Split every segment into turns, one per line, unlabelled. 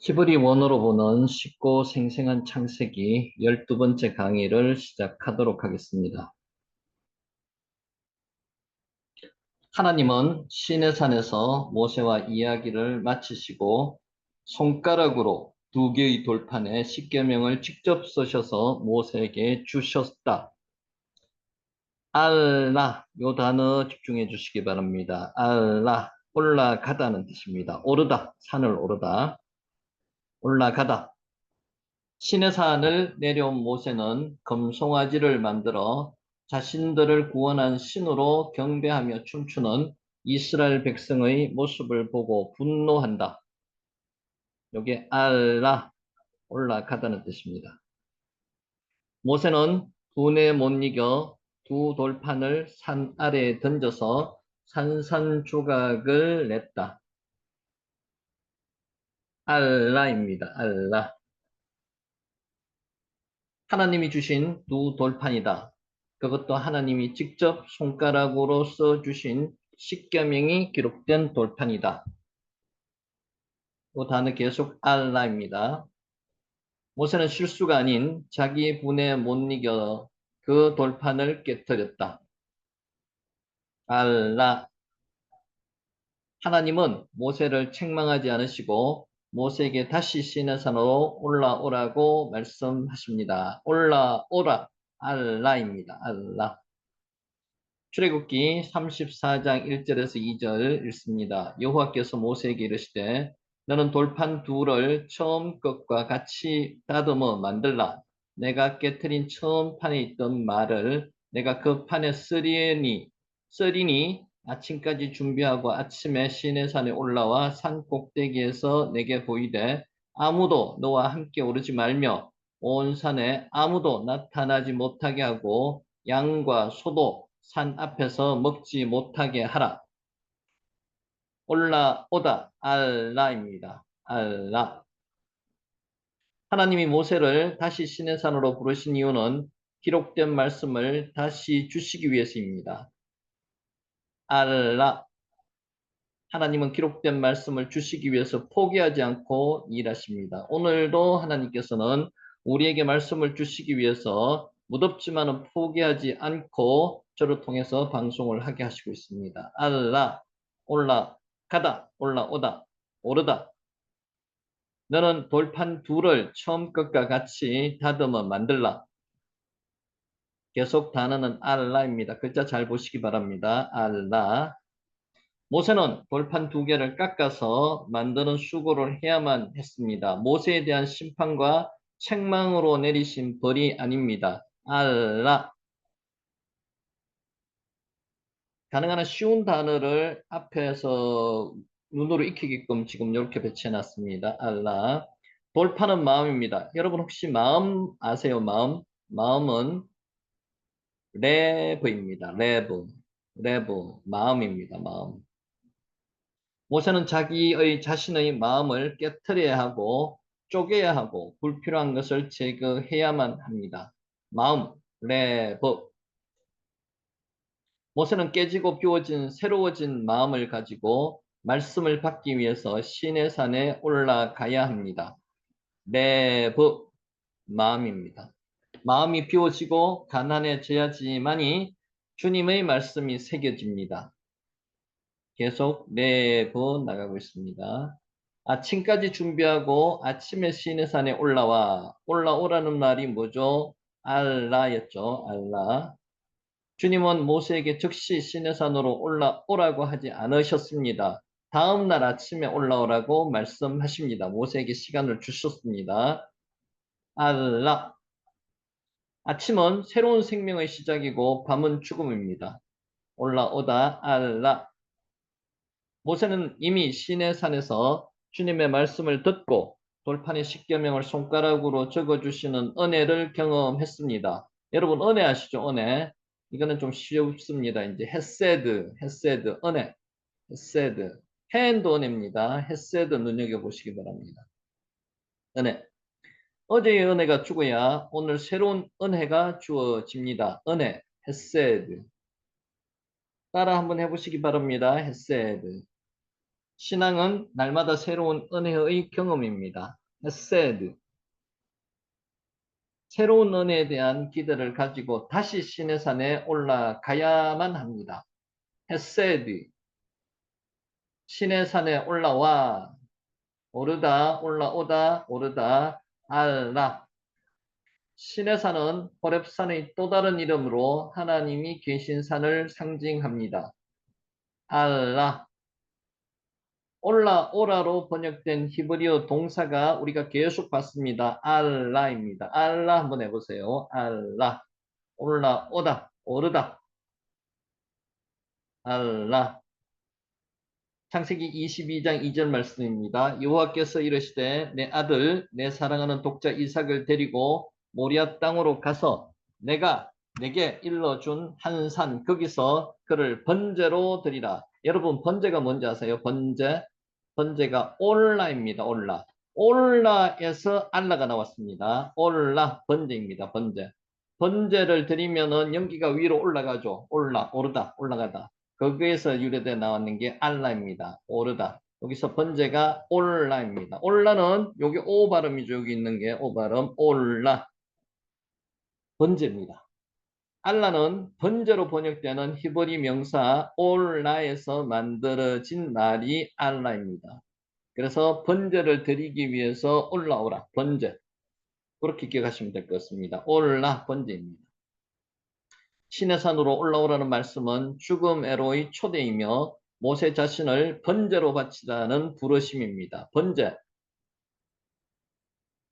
히브리 원어로 보는 쉽고 생생한 창세기 12번째 강의를 시작하도록 하겠습니다. 하나님은 시내산에서 모세와 이야기를 마치시고 손가락으로 두 개의 돌판에 십계명을 직접 쓰셔서 모세에게 주셨다. 알라, 요 단어 집중해 주시기 바랍니다. 알라, 올라가다는 뜻입니다. 오르다, 산을 오르다, 올라가다. 시내산을 내려온 모세는 금송아지를 만들어 자신들을 구원한 신으로 경배하며 춤추는 이스라엘 백성의 모습을 보고 분노한다. 여기에 알라, 올라가다는 뜻입니다. 모세는 분에 못 이겨 두 돌판을 산 아래에 던져서 산산조각을 냈다. 알라입니다. 알라. 하나님이 주신 두 돌판이다. 그것도 하나님이 직접 손가락으로 써주신 십계명이 기록된 돌판이다. 그 단어 계속 알라입니다. 모세는 실수가 아닌 자기 분에 못 이겨 그 돌판을 깨뜨렸다. 알라. 하나님은 모세를 책망하지 않으시고 모세에게 다시 시내산으로 올라오라고 말씀하십니다. 올라오라. 알라입니다. 알라. 출애굽기 34장 1절에서 2절 읽습니다. 여호와께서 모세에게 이르시되 너는 돌판 둘을 처음 것과 같이 다듬어 만들라. 내가 깨트린 처음 판에 있던 말을 내가 그 판에 쓰리니 아침까지 준비하고 아침에 시내산에 올라와 산 꼭대기에서 내게 보이되 아무도 너와 함께 오르지 말며 온 산에 아무도 나타나지 못하게 하고 양과 소도 산 앞에서 먹지 못하게 하라. 올라오다 알라입니다. 알라. 하나님이 모세를 다시 시내산으로 부르신 이유는 기록된 말씀을 다시 주시기 위해서입니다. 알라. 하나님은 기록된 말씀을 주시기 위해서 포기하지 않고 일하십니다. 오늘도 하나님께서는 우리에게 말씀을 주시기 위해서 무덥지만은 포기하지 않고 저를 통해서 방송을 하게 하시고 있습니다. 알라, 올라가다, 올라오다, 오르다. 너는 돌판 둘을 처음 것과 같이 다듬어 만들라. 계속 단어는 알라입니다. 글자 잘 보시기 바랍니다. 알라. 모세는 돌판 두 개를 깎아서 만드는 수고를 해야만 했습니다. 모세에 대한 심판과 책망으로 내리신 벌이 아닙니다. 알라. 가능한 쉬운 단어를 앞에서 눈으로 익히게끔 지금 이렇게 배치해 놨습니다. 알라. 돌판은 마음입니다. 여러분 혹시 마음 아세요? 마음? 마음은 레브입니다. 레브. 마음입니다. 마음. 모세는 자신의 마음을 깨트려야 하고 쪼개야 하고 불필요한 것을 제거해야만 합니다. 마음, 레브. 모세는 깨지고 비워진 새로워진 마음을 가지고 말씀을 받기 위해서 시내산에 올라가야 합니다. 레브, 마음입니다. 마음이 비워지고 가난해져야지만이 주님의 말씀이 새겨집니다. 계속 내부 나가고 있습니다. 아침까지 준비하고 아침에 시내산에 올라오라는 말이 뭐죠? 알라였죠. 알라. 주님은 모세에게 즉시 시내산으로 올라오라고 하지 않으셨습니다. 다음 날 아침에 올라오라고 말씀하십니다. 모세에게 시간을 주셨습니다. 알라. 아침은 새로운 생명의 시작이고 밤은 죽음입니다. 올라오다 알라. 모세는 이미 시내산에서 주님의 말씀을 듣고 돌판에 십계명을 손가락으로 적어주시는 은혜를 경험했습니다. 여러분 은혜 아시죠? 은혜. 이거는 좀 쉽습니다. 이제 헤세드, 은혜, 헤세드. 핸드 은혜입니다. 헤세드 눈여겨보시기 바랍니다. 은혜. 어제의 은혜가 죽어야 오늘 새로운 은혜가 주어집니다. 은혜, 헤세드. 따라 한번 해보시기 바랍니다. 헤세드. 신앙은 날마다 새로운 은혜의 경험입니다. 헤세드. 새로운 은혜에 대한 기대를 가지고 다시 신의 산에 올라가야만 합니다. 헤세드. 신의 산에 올라와. 오르다, 올라오다, 오르다, 알라. 신의 산은 호렙산의 또 다른 이름으로 하나님이 계신 산을 상징합니다. 알라. 올라오라로 번역된 히브리어 동사가 우리가 계속 봤습니다. 알라입니다. 알라 한번 해보세요. 알라. 올라오다, 오르다. 알라. 창세기 22장 2절 말씀입니다. 여호와께서 이르시되 내 아들 내 사랑하는 독자 이삭을 데리고 모리아 땅으로 가서 내가 내게 일러준 한 산 거기서 그를 번제로 드리라. 여러분 번제가 뭔지 아세요? 번제. 번제가 올라입니다. 올라. 올라에서 알라가 나왔습니다. 올라 번제입니다. 번제. 번제를 드리면은 연기가 위로 올라가죠. 올라, 오르다, 올라가다. 거기에서 유래돼 나왔는 게 알라입니다. 오르다. 여기서 번제가 올라입니다. 올라는 여기 오 발음이죠. 여기 있는 게 오 발음. 올라. 번제입니다. 알라는 번제로 번역되는 히브리 명사 올라에서 만들어진 말이 알라입니다. 그래서 번제를 드리기 위해서 올라오라. 번제. 그렇게 기억하시면 될 것 같습니다. 올라 번제입니다. 신의 산으로 올라오라는 말씀은 죽음에로의 초대이며 모세 자신을 번제로 바치라는 부르심입니다. 번제.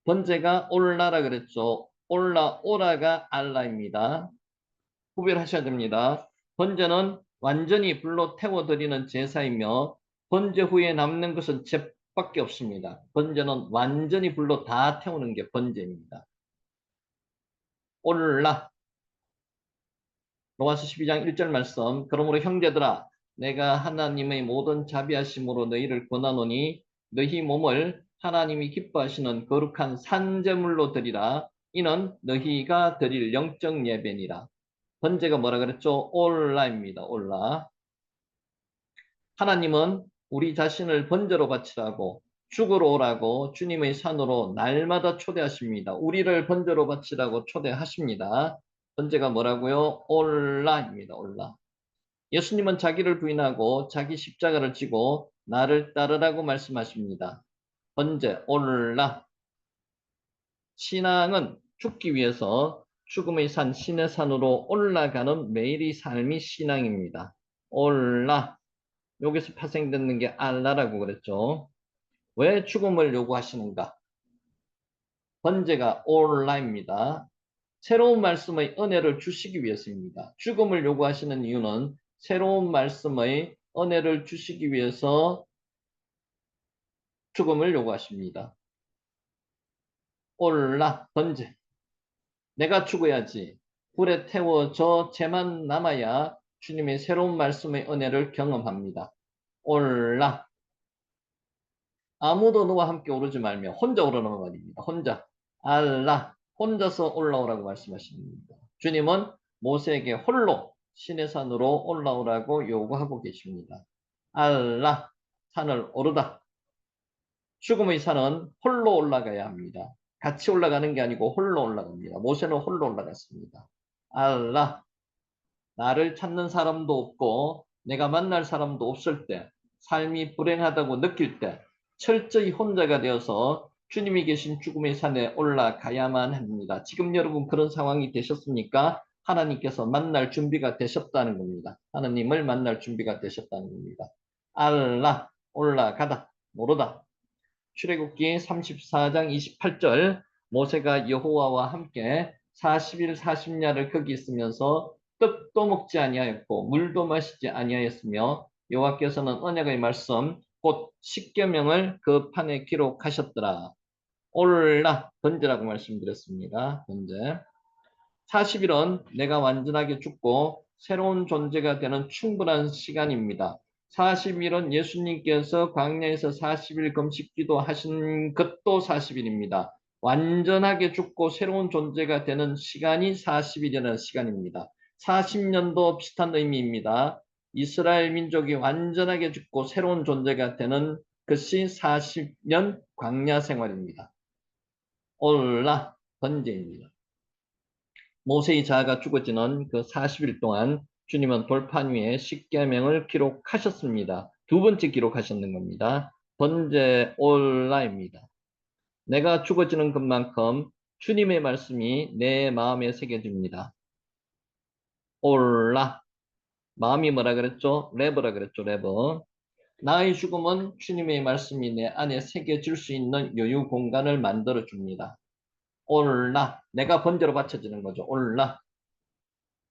번제가 올라라 그랬죠. 올라오라가 알라입니다. 구별하셔야 됩니다. 번제는 완전히 불로 태워드리는 제사이며 번제 후에 남는 것은 죄밖에 없습니다. 번제는 완전히 불로 다 태우는 게 번제입니다. 올라. 로마서 12장 1절 말씀. 그러므로 형제들아 내가 하나님의 모든 자비하심으로 너희를 권하노니 너희 몸을 하나님이 기뻐하시는 거룩한 산제물로 드리라. 이는 너희가 드릴 영적 예배니라. 번제가 뭐라 그랬죠? 올라입니다. 올라. 하나님은 우리 자신을 번제로 바치라고 죽으러 오라고 주님의 산으로 날마다 초대하십니다. 우리를 번제로 바치라고 초대하십니다. 번제가 뭐라고요? 올라입니다. 올라. 예수님은 자기를 부인하고 자기 십자가를 지고 나를 따르라고 말씀하십니다. 번제, 올라. 신앙은 죽기 위해서 죽음의 산, 신의 산으로 올라가는 매일의 삶이 신앙입니다. 올라. 여기서 파생되는 게 알라라고 그랬죠. 왜 죽음을 요구하시는가? 번제가 올라입니다. 새로운 말씀의 은혜를 주시기 위해서입니다. 죽음을 요구하시는 이유는 새로운 말씀의 은혜를 주시기 위해서 죽음을 요구하십니다. 올라, 번제. 내가 죽어야지. 불에 태워져 죄만 남아야 주님의 새로운 말씀의 은혜를 경험합니다. 올라. 아무도 너와 함께 오르지 말며 혼자 오르는 말입니다. 혼자. 알라. 혼자서 올라오라고 말씀하십니다. 주님은 모세에게 홀로 신의 산으로 올라오라고 요구하고 계십니다. 알라. 산을 오르다. 죽음의 산은 홀로 올라가야 합니다. 같이 올라가는 게 아니고 홀로 올라갑니다. 모세는 홀로 올라갔습니다. 알라. 나를 찾는 사람도 없고 내가 만날 사람도 없을 때, 삶이 불행하다고 느낄 때 철저히 혼자가 되어서 주님이 계신 죽음의 산에 올라가야만 합니다. 지금 여러분 그런 상황이 되셨습니까? 하나님께서 만날 준비가 되셨다는 겁니다. 하나님을 만날 준비가 되셨다는 겁니다. 알라, 올라가다, 모르다. 출애굽기 34장 28절 모세가 여호와와 함께 40일 40야를 거기 있으면서 떡도 먹지 아니하였고 물도 마시지 아니하였으며 여호와께서는 언약의 말씀 곧 십계명을 그 판에 기록하셨더라. 올라 번제라고 말씀드렸습니다. 번제. 40일은 내가 완전하게 죽고 새로운 존재가 되는 충분한 시간입니다. 40일은 예수님께서 광야에서 40일 금식 기도하신 것도 40일입니다. 완전하게 죽고 새로운 존재가 되는 시간이 40일이라는 시간입니다. 40년도 비슷한 의미입니다. 이스라엘 민족이 완전하게 죽고 새로운 존재가 되는 것이 40년 광야 생활입니다. 올라 번제입니다. 모세의 자아가 죽어지는 그 40일 동안 주님은 돌판 위에 십계명을 기록하셨습니다. 두 번째 기록하셨는 겁니다. 번제 올라입니다. 내가 죽어지는 것만큼 주님의 말씀이 내 마음에 새겨집니다. 올라. 마음이 뭐라 그랬죠? 레버라 그랬죠, 레버. 나의 죽음은 주님의 말씀이 내 안에 새겨질 수 있는 여유 공간을 만들어 줍니다. 올라. 내가 번제로 바쳐지는 거죠. 올라.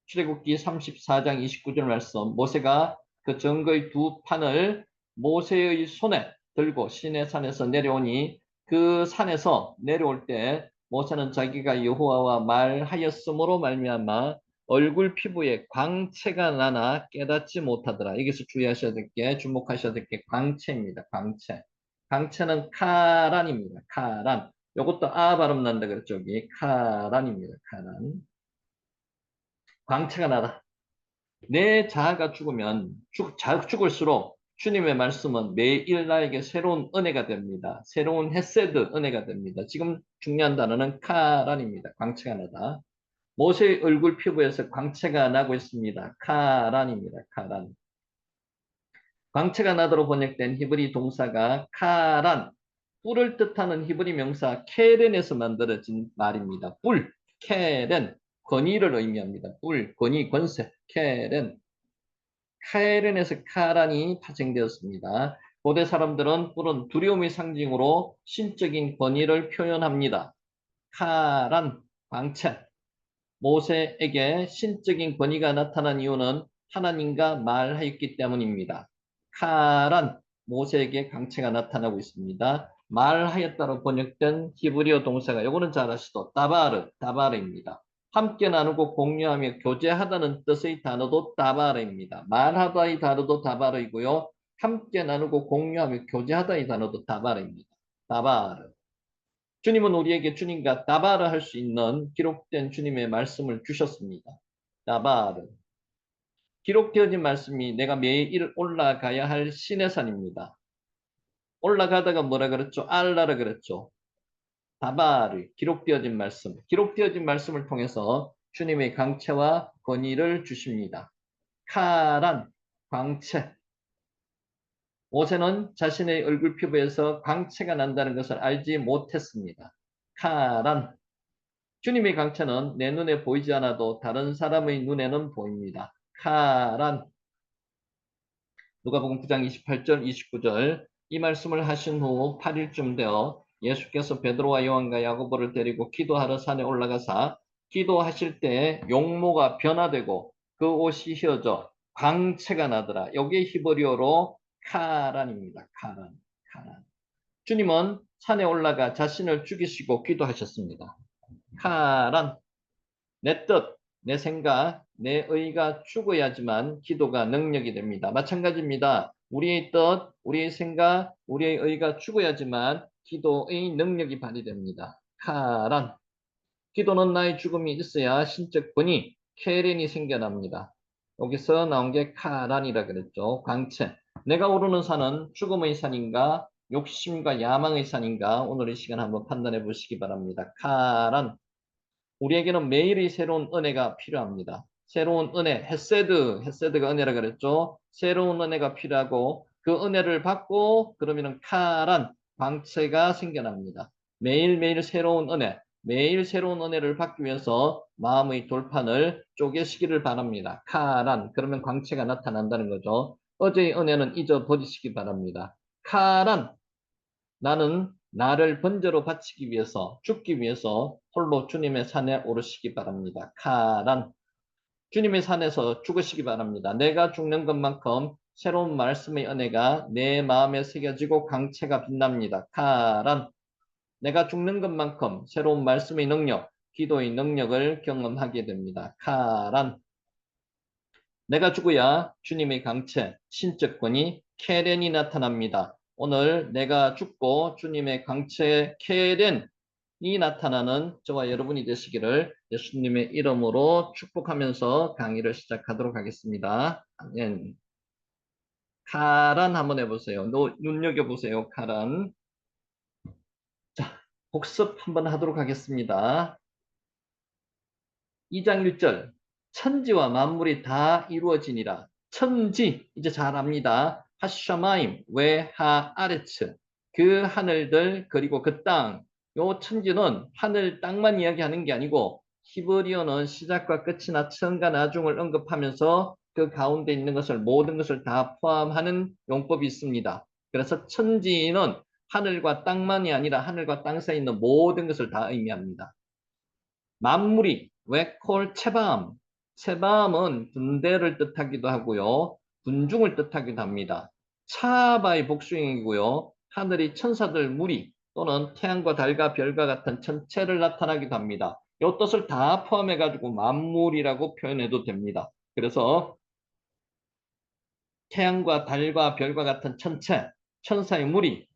출애굽기 34장 29절 말씀. 모세가 그 증거의 두 판을 모세의 손에 들고 시내산에서 내려오니 그 산에서 내려올 때 모세는 자기가 여호와와 말하였으므로 말미암아 얼굴 피부에 광채가 나나 깨닫지 못하더라. 여기서 주의하셔야 될 게, 주목하셔야 될 게 광채입니다. 광채. 광채는 카란입니다. 카란. 이것도 아 발음 난다 그랬죠. 여기 카란입니다. 카란. 광채가 나다. 내 자아가 죽으면 죽을수록 주님의 말씀은 매일 나에게 새로운 은혜가 됩니다. 새로운 헤세드 은혜가 됩니다. 지금 중요한 단어는 카란입니다. 광채가 나다. 모세의 얼굴 피부에서 광채가 나고 있습니다. 카란입니다. 카란. 광채가 나도록 번역된 히브리 동사가 카란, 뿔을 뜻하는 히브리 명사 케렌에서 만들어진 말입니다. 뿔, 케렌, 권위를 의미합니다. 뿔, 권위, 권세, 케렌. 카에렌에서 카란이 파생되었습니다. 고대 사람들은 뿔은 두려움의 상징으로 신적인 권위를 표현합니다. 카란, 광채. 모세에게 신적인 권위가 나타난 이유는 하나님과 말하였기 때문입니다. 카란, 모세에게 광채가 나타나고 있습니다. 말하였다로 번역된 히브리어 동사가 요거는 잘 아시죠? 다바르입니다. 함께 나누고 공유하며 교제하다는 뜻의 단어도 다바르입니다. 말하다의 단어도 다바르이고요. 함께 나누고 공유하며 교제하다의 단어도 다바르입니다. 다바르. 주님은 우리에게 주님과 다바르 할 수 있는 기록된 주님의 말씀을 주셨습니다. 다바르. 기록되어진 말씀이 내가 매일 올라가야 할 시내산입니다. 올라가다가 뭐라 그랬죠? 알라라 그랬죠. 다바르. 기록되어진 말씀. 기록되어진 말씀을 통해서 주님의 강체와 권위를 주십니다. 카란. 광채. 모세는 자신의 얼굴 피부에서 광채가 난다는 것을 알지 못했습니다. 카란. 주님의 강체는 내 눈에 보이지 않아도 다른 사람의 눈에는 보입니다. 카란. 누가복음 9장 28절 29절. 이 말씀을 하신 후 8일쯤 되어 예수께서 베드로와 요한과 야고보를 데리고 기도하러 산에 올라가사 기도하실 때 용모가 변화되고 그 옷이 휘어져 광채가 나더라. 여기에 히브리어로 카란입니다. 카란. 카란. 주님은 산에 올라가 자신을 죽이시고 기도하셨습니다. 카란. 내 뜻, 내 생각, 내 의가 죽어야지만 기도가 능력이 됩니다. 마찬가지입니다. 우리의 뜻, 우리의 생각, 우리의 의가 죽어야지만 기도의 능력이 발휘됩니다. 카란. 기도는 나의 죽음이 있어야 신적 권위, 케렌이 생겨납니다. 여기서 나온 게 카란이라 그랬죠. 광채. 내가 오르는 산은 죽음의 산인가, 욕심과 야망의 산인가, 오늘 이 시간 한번 판단해 보시기 바랍니다. 카란. 우리에게는 매일이 새로운 은혜가 필요합니다. 새로운 은혜, 헤세드가 은혜라 그랬죠. 새로운 은혜가 필요하고 그 은혜를 받고 그러면 카란, 광채가 생겨납니다. 매일매일 새로운 은혜, 매일 새로운 은혜를 받기 위해서 마음의 돌판을 쪼개시기를 바랍니다. 카란, 그러면 광채가 나타난다는 거죠. 어제의 은혜는 잊어버리시기 바랍니다. 카란, 나는 나를 번제로 바치기 위해서 죽기 위해서 홀로 주님의 산에 오르시기 바랍니다. 카란. 주님의 산에서 죽으시기 바랍니다. 내가 죽는 것만큼 새로운 말씀의 은혜가 내 마음에 새겨지고 강체가 빛납니다. 카란. 내가 죽는 것만큼 새로운 말씀의 능력, 기도의 능력을 경험하게 됩니다. 카란. 내가 죽어야 주님의 강체, 신적권이 케렌이 나타납니다. 오늘 내가 죽고 주님의 강체 케렌이 나타나는 저와 여러분이 되시기를 예수님의 이름으로 축복하면서 강의를 시작하도록 하겠습니다. 아멘. 카란 한번 해보세요. 눈여겨보세요. 카란. 자, 복습 한번 하도록 하겠습니다. 2장 1절. 천지와 만물이 다 이루어지니라. 천지, 이제 잘 압니다. 하샤마임, 외하 아레츠. 그 하늘들, 그리고 그 땅. 요 천지는 하늘, 땅만 이야기하는 게 아니고, 히브리어는 시작과 끝이나 처음과 나중을 언급하면서 그 가운데 있는 것을, 모든 것을 다 포함하는 용법이 있습니다. 그래서 천지는 하늘과 땅만이 아니라 하늘과 땅 사이에 있는 모든 것을 다 의미합니다. 만물이 웨콜 체밤. 체밤은 군대를 뜻하기도 하고요. 군중을 뜻하기도 합니다. 차바의 복수형이고요. 하늘이 천사들 무리 또는 태양과 달과 별과 같은 천체를 나타나기도 합니다. 이 뜻을 다 포함해가지고 만물이라고 표현해도 됩니다. 그래서 태양과 달과 별과 같은 천체, 천사의 무리,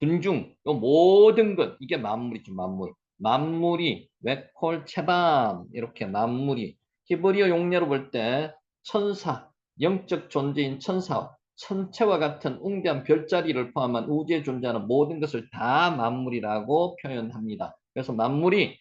군중, 요 모든 것, 이게 만물이죠, 만물. 만물이, 웨콜, 체밤, 이렇게 만물이. 히브리어 용례로 볼 때, 천사, 영적 존재인 천사, 천체와 같은 웅대한 별자리를 포함한 우주에 존재하는 모든 것을 다 만물이라고 표현합니다. 그래서 만물이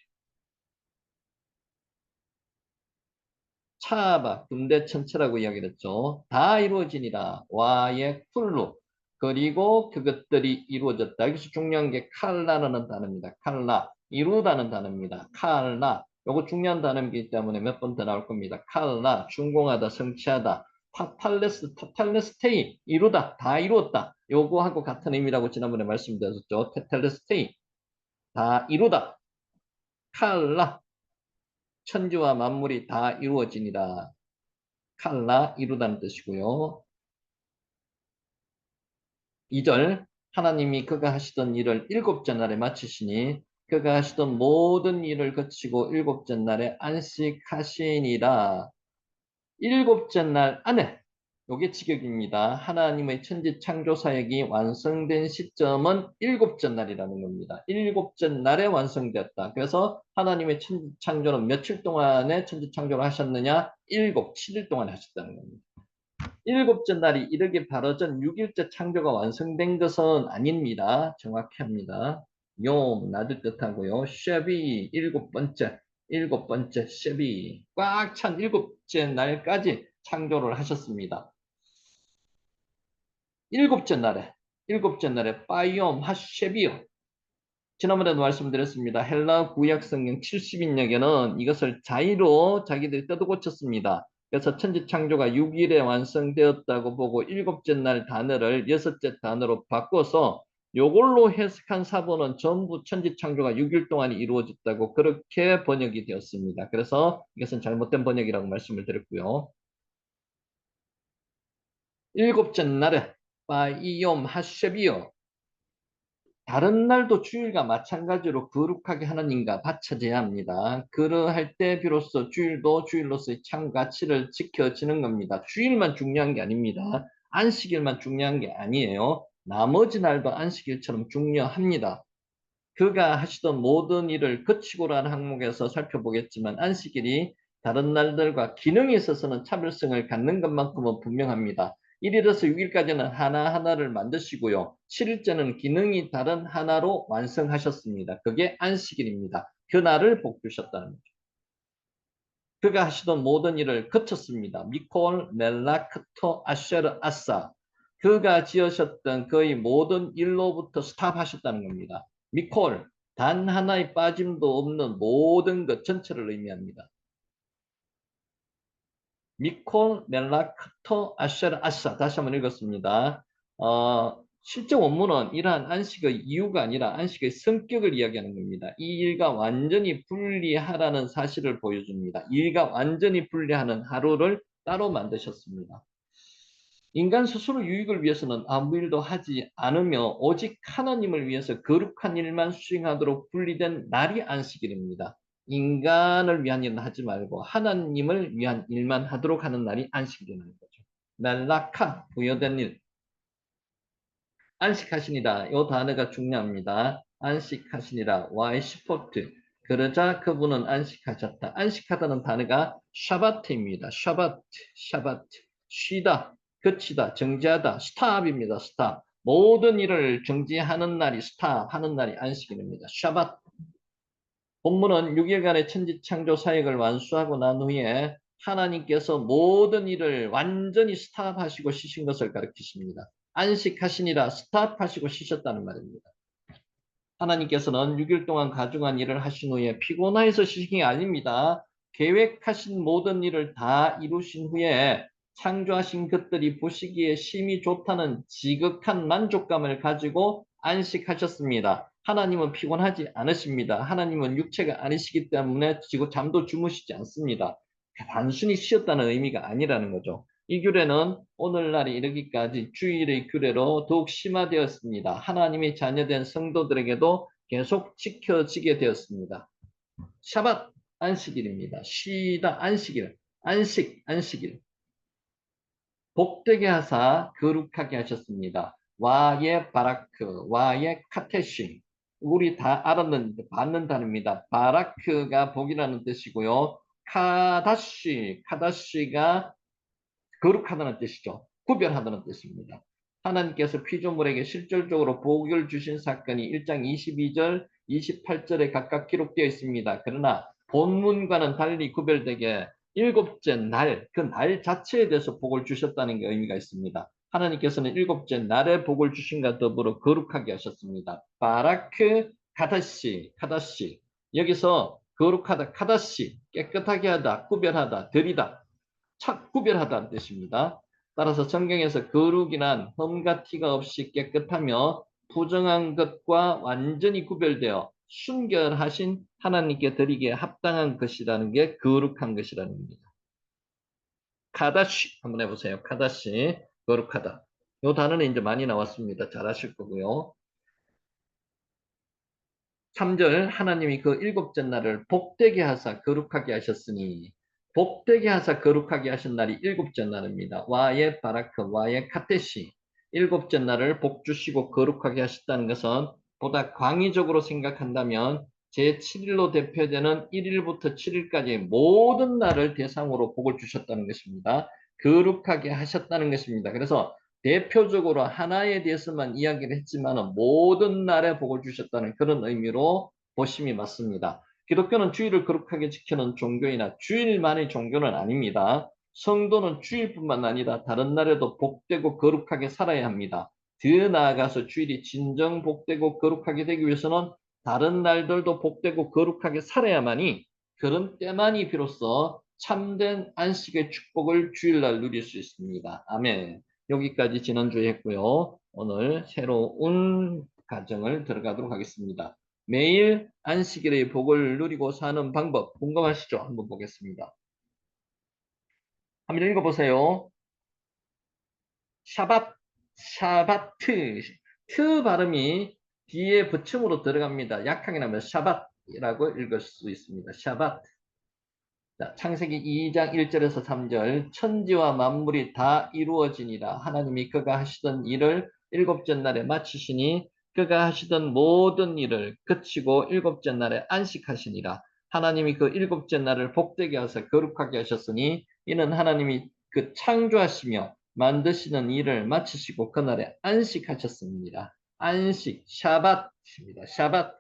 차바, 군대 천체라고 이야기를 했죠. 다 이루어지니라. 와의 쿨루. 그리고 그것들이 이루어졌다. 여기서 중요한 게 칼라라는 단어입니다. 칼라. 이루다는 단어입니다. 칼라. 요거 중요한 단어이기 때문에 몇 번 더 나올 겁니다. 칼라. 준공하다, 성취하다. 테탈레스테이. 이루다. 다 이루었다. 요거하고 같은 의미라고 지난번에 말씀드렸죠. 테탈레스테이. 다 이루다. 칼라. 천지와 만물이 다 이루어지니라. 칼라 이루다는 뜻이고요. 2절 하나님이 그가 하시던 일을 일곱째 날에 마치시니 그가 하시던 모든 일을 거치고 일곱째 날에 안식하시니라. 일곱째 날 안에 요게 직역입니다. 하나님의 천지 창조 사역이 완성된 시점은 일곱째 날이라는 겁니다. 일곱째 날에 완성되었다. 그래서 하나님의 천지 창조는 며칠 동안에 천지 창조를 하셨느냐? 7일 동안 하셨다는 겁니다. 일곱째 날이 이르기 바로 전 6일째 창조가 완성된 것은 아닙니다. 정확히 합니다. 용, 낮을 뜻하고요. 쉐비, 일곱 번째 쉐비. 꽉 찬 일곱째 날까지 창조를 하셨습니다. 일곱째 날에 빠이옴 하쉐비요. 지난번에도 말씀드렸습니다. 헬라 구약 성경 70인역에는 이것을 자의로 자기들이 뜯어고쳤습니다. 그래서 천지 창조가 6일에 완성되었다고 보고 일곱째 날 단어를 여섯째 단어로 바꿔서 요걸로 해석한 사본은 전부 천지 창조가 6일 동안 이루어졌다고 그렇게 번역이 되었습니다. 그래서 이것은 잘못된 번역이라고 말씀을 드렸고요. 일곱째 날에 바이옴 하쉐비요. 다른 날도 주일과 마찬가지로 거룩하게 하나님과 바쳐져야 합니다. 그러할 때 비로소 주일도 주일로서의 참 가치를 지켜지는 겁니다. 주일만 중요한 게 아닙니다. 안식일만 중요한 게 아니에요. 나머지 날도 안식일처럼 중요합니다. 그가 하시던 모든 일을 거치고라는 항목에서 살펴보겠지만 안식일이 다른 날들과 기능에 있어서는 차별성을 갖는 것만큼은 분명합니다. 1일에서 6일까지는 하나하나를 만드시고요. 7일째는 기능이 다른 하나로 완성하셨습니다. 그게 안식일입니다. 그날을 복 주셨다는 거죠. 그가 하시던 모든 일을 거쳤습니다. 미콜, 멜라크토, 아쉐르, 아싸. 그가 지으셨던 그의 모든 일로부터 스탑하셨다는 겁니다. 미콜, 단 하나의 빠짐도 없는 모든 것 전체를 의미합니다. 미콜, 멜라크토, 아쉐르, 아싸. 다시 한번 읽었습니다. 실제 원문은 이러한 안식의 이유가 아니라 안식의 성격을 이야기하는 겁니다. 이 일과 완전히 분리하라는 사실을 보여줍니다. 이 일과 완전히 분리하는 하루를 따로 만드셨습니다. 인간 스스로 유익을 위해서는 아무 일도 하지 않으며 오직 하나님을 위해서 거룩한 일만 수행하도록 분리된 날이 안식일입니다. 인간을 위한 일은 하지 말고 하나님을 위한 일만 하도록 하는 날이 안식일이라는 거죠. 멜라카, 부여된 일. 안식하시니라. 이 단어가 중요합니다. 안식하시니라. 와이 시포트. 그러자 그분은 안식하셨다. 안식하다는 단어가 샤바트입니다. 샤바트, 샤바트. 쉬다. 그치다, 정지하다, 스탑입니다. 스탑. 모든 일을 정지하는 날이 스탑하는 날이 안식일입니다. 샤밧. 본문은 6일간의 천지창조 사역을 완수하고 난 후에 하나님께서 모든 일을 완전히 스탑하시고 쉬신 것을 가르치십니다. 안식하시니라 스탑하시고 쉬셨다는 말입니다. 하나님께서는 6일 동안 가중한 일을 하신 후에 피곤해서 쉬신 게 아닙니다. 계획하신 모든 일을 다 이루신 후에 창조하신 것들이 보시기에 심히 좋다는 지극한 만족감을 가지고 안식하셨습니다. 하나님은 피곤하지 않으십니다. 하나님은 육체가 아니시기 때문에 잠도 주무시지 않습니다. 단순히 쉬었다는 의미가 아니라는 거죠. 이 규례는 오늘날에 이르기까지 주일의 규례로 더욱 심화되었습니다. 하나님의 자녀된 성도들에게도 계속 지켜지게 되었습니다. 샤밧 안식일입니다. 쉬다 안식일, 안식일. 복되게 하사 거룩하게 하셨습니다. 와의 바라크, 와의 카테시. 우리 다 받는 단어입니다. 바라크가 복이라는 뜻이고요. 카다시가 거룩하다는 뜻이죠. 구별하다는 뜻입니다. 하나님께서 피조물에게 실질적으로 복을 주신 사건이 1장 22절, 28절에 각각 기록되어 있습니다. 그러나 본문과는 달리 구별되게 일곱째 날, 그 날 자체에 대해서 복을 주셨다는 게 의미가 있습니다. 하나님께서는 일곱째 날에 복을 주신과 더불어 거룩하게 하셨습니다. 바라크 카다시. 여기서 거룩하다, 카다시, 깨끗하게 하다, 구별하다, 드리다. 착 구별하다는 뜻입니다. 따라서 성경에서 거룩이란 흠과 티가 없이 깨끗하며 부정한 것과 완전히 구별되어 순결하신 하나님께 드리기에 합당한 것이라는 게 거룩한 것이라는 겁니다. 카다시 한번 해보세요. 카다시 거룩하다. 이 단어는 이제 많이 나왔습니다. 잘 아실 거고요. 3절 하나님이 그 일곱째 날을 복되게 하사 거룩하게 하셨으니 복되게 하사 거룩하게 하신 날이 일곱째 날입니다. 와의 바라크 와의 카테시 일곱째 날을 복 주시고 거룩하게 하셨다는 것은 보다 광의적으로 생각한다면 제7일로 대표되는 1일부터 7일까지 모든 날을 대상으로 복을 주셨다는 것입니다. 거룩하게 하셨다는 것입니다. 그래서 대표적으로 하나에 대해서만 이야기를 했지만 모든 날에 복을 주셨다는 그런 의미로 보심이 맞습니다. 기독교는 주일을 거룩하게 지키는 종교이나 주일만의 종교는 아닙니다. 성도는 주일뿐만 아니라 다른 날에도 복되고 거룩하게 살아야 합니다. 더 나아가서 주일이 진정 복되고 거룩하게 되기 위해서는 다른 날들도 복되고 거룩하게 살아야만이 그런 때만이 비로소 참된 안식의 축복을 주일날 누릴 수 있습니다. 아멘. 여기까지 지난주에 했고요. 오늘 새로운 과정을 들어가도록 하겠습니다. 매일 안식일의 복을 누리고 사는 방법 궁금하시죠? 한번 보겠습니다. 한번 읽어보세요. 샤바트. 트 발음이 뒤에 붙임으로 들어갑니다. 약하게 나면 샤바이라고 읽을 수 있습니다. 샤바트. 자, 창세기 2장 1절에서 3절 천지와 만물이 다 이루어지니라 하나님이 그가 하시던 일을 일곱째 날에 마치시니 그가 하시던 모든 일을 그치고 일곱째 날에 안식하시니라 하나님이 그 일곱째 날을 복되게 하사 거룩하게 하셨으니 이는 하나님이 그 창조하시며 만드시는 일을 마치시고 그날에 안식하셨습니다. 안식, 샤밧입니다. 샤밧.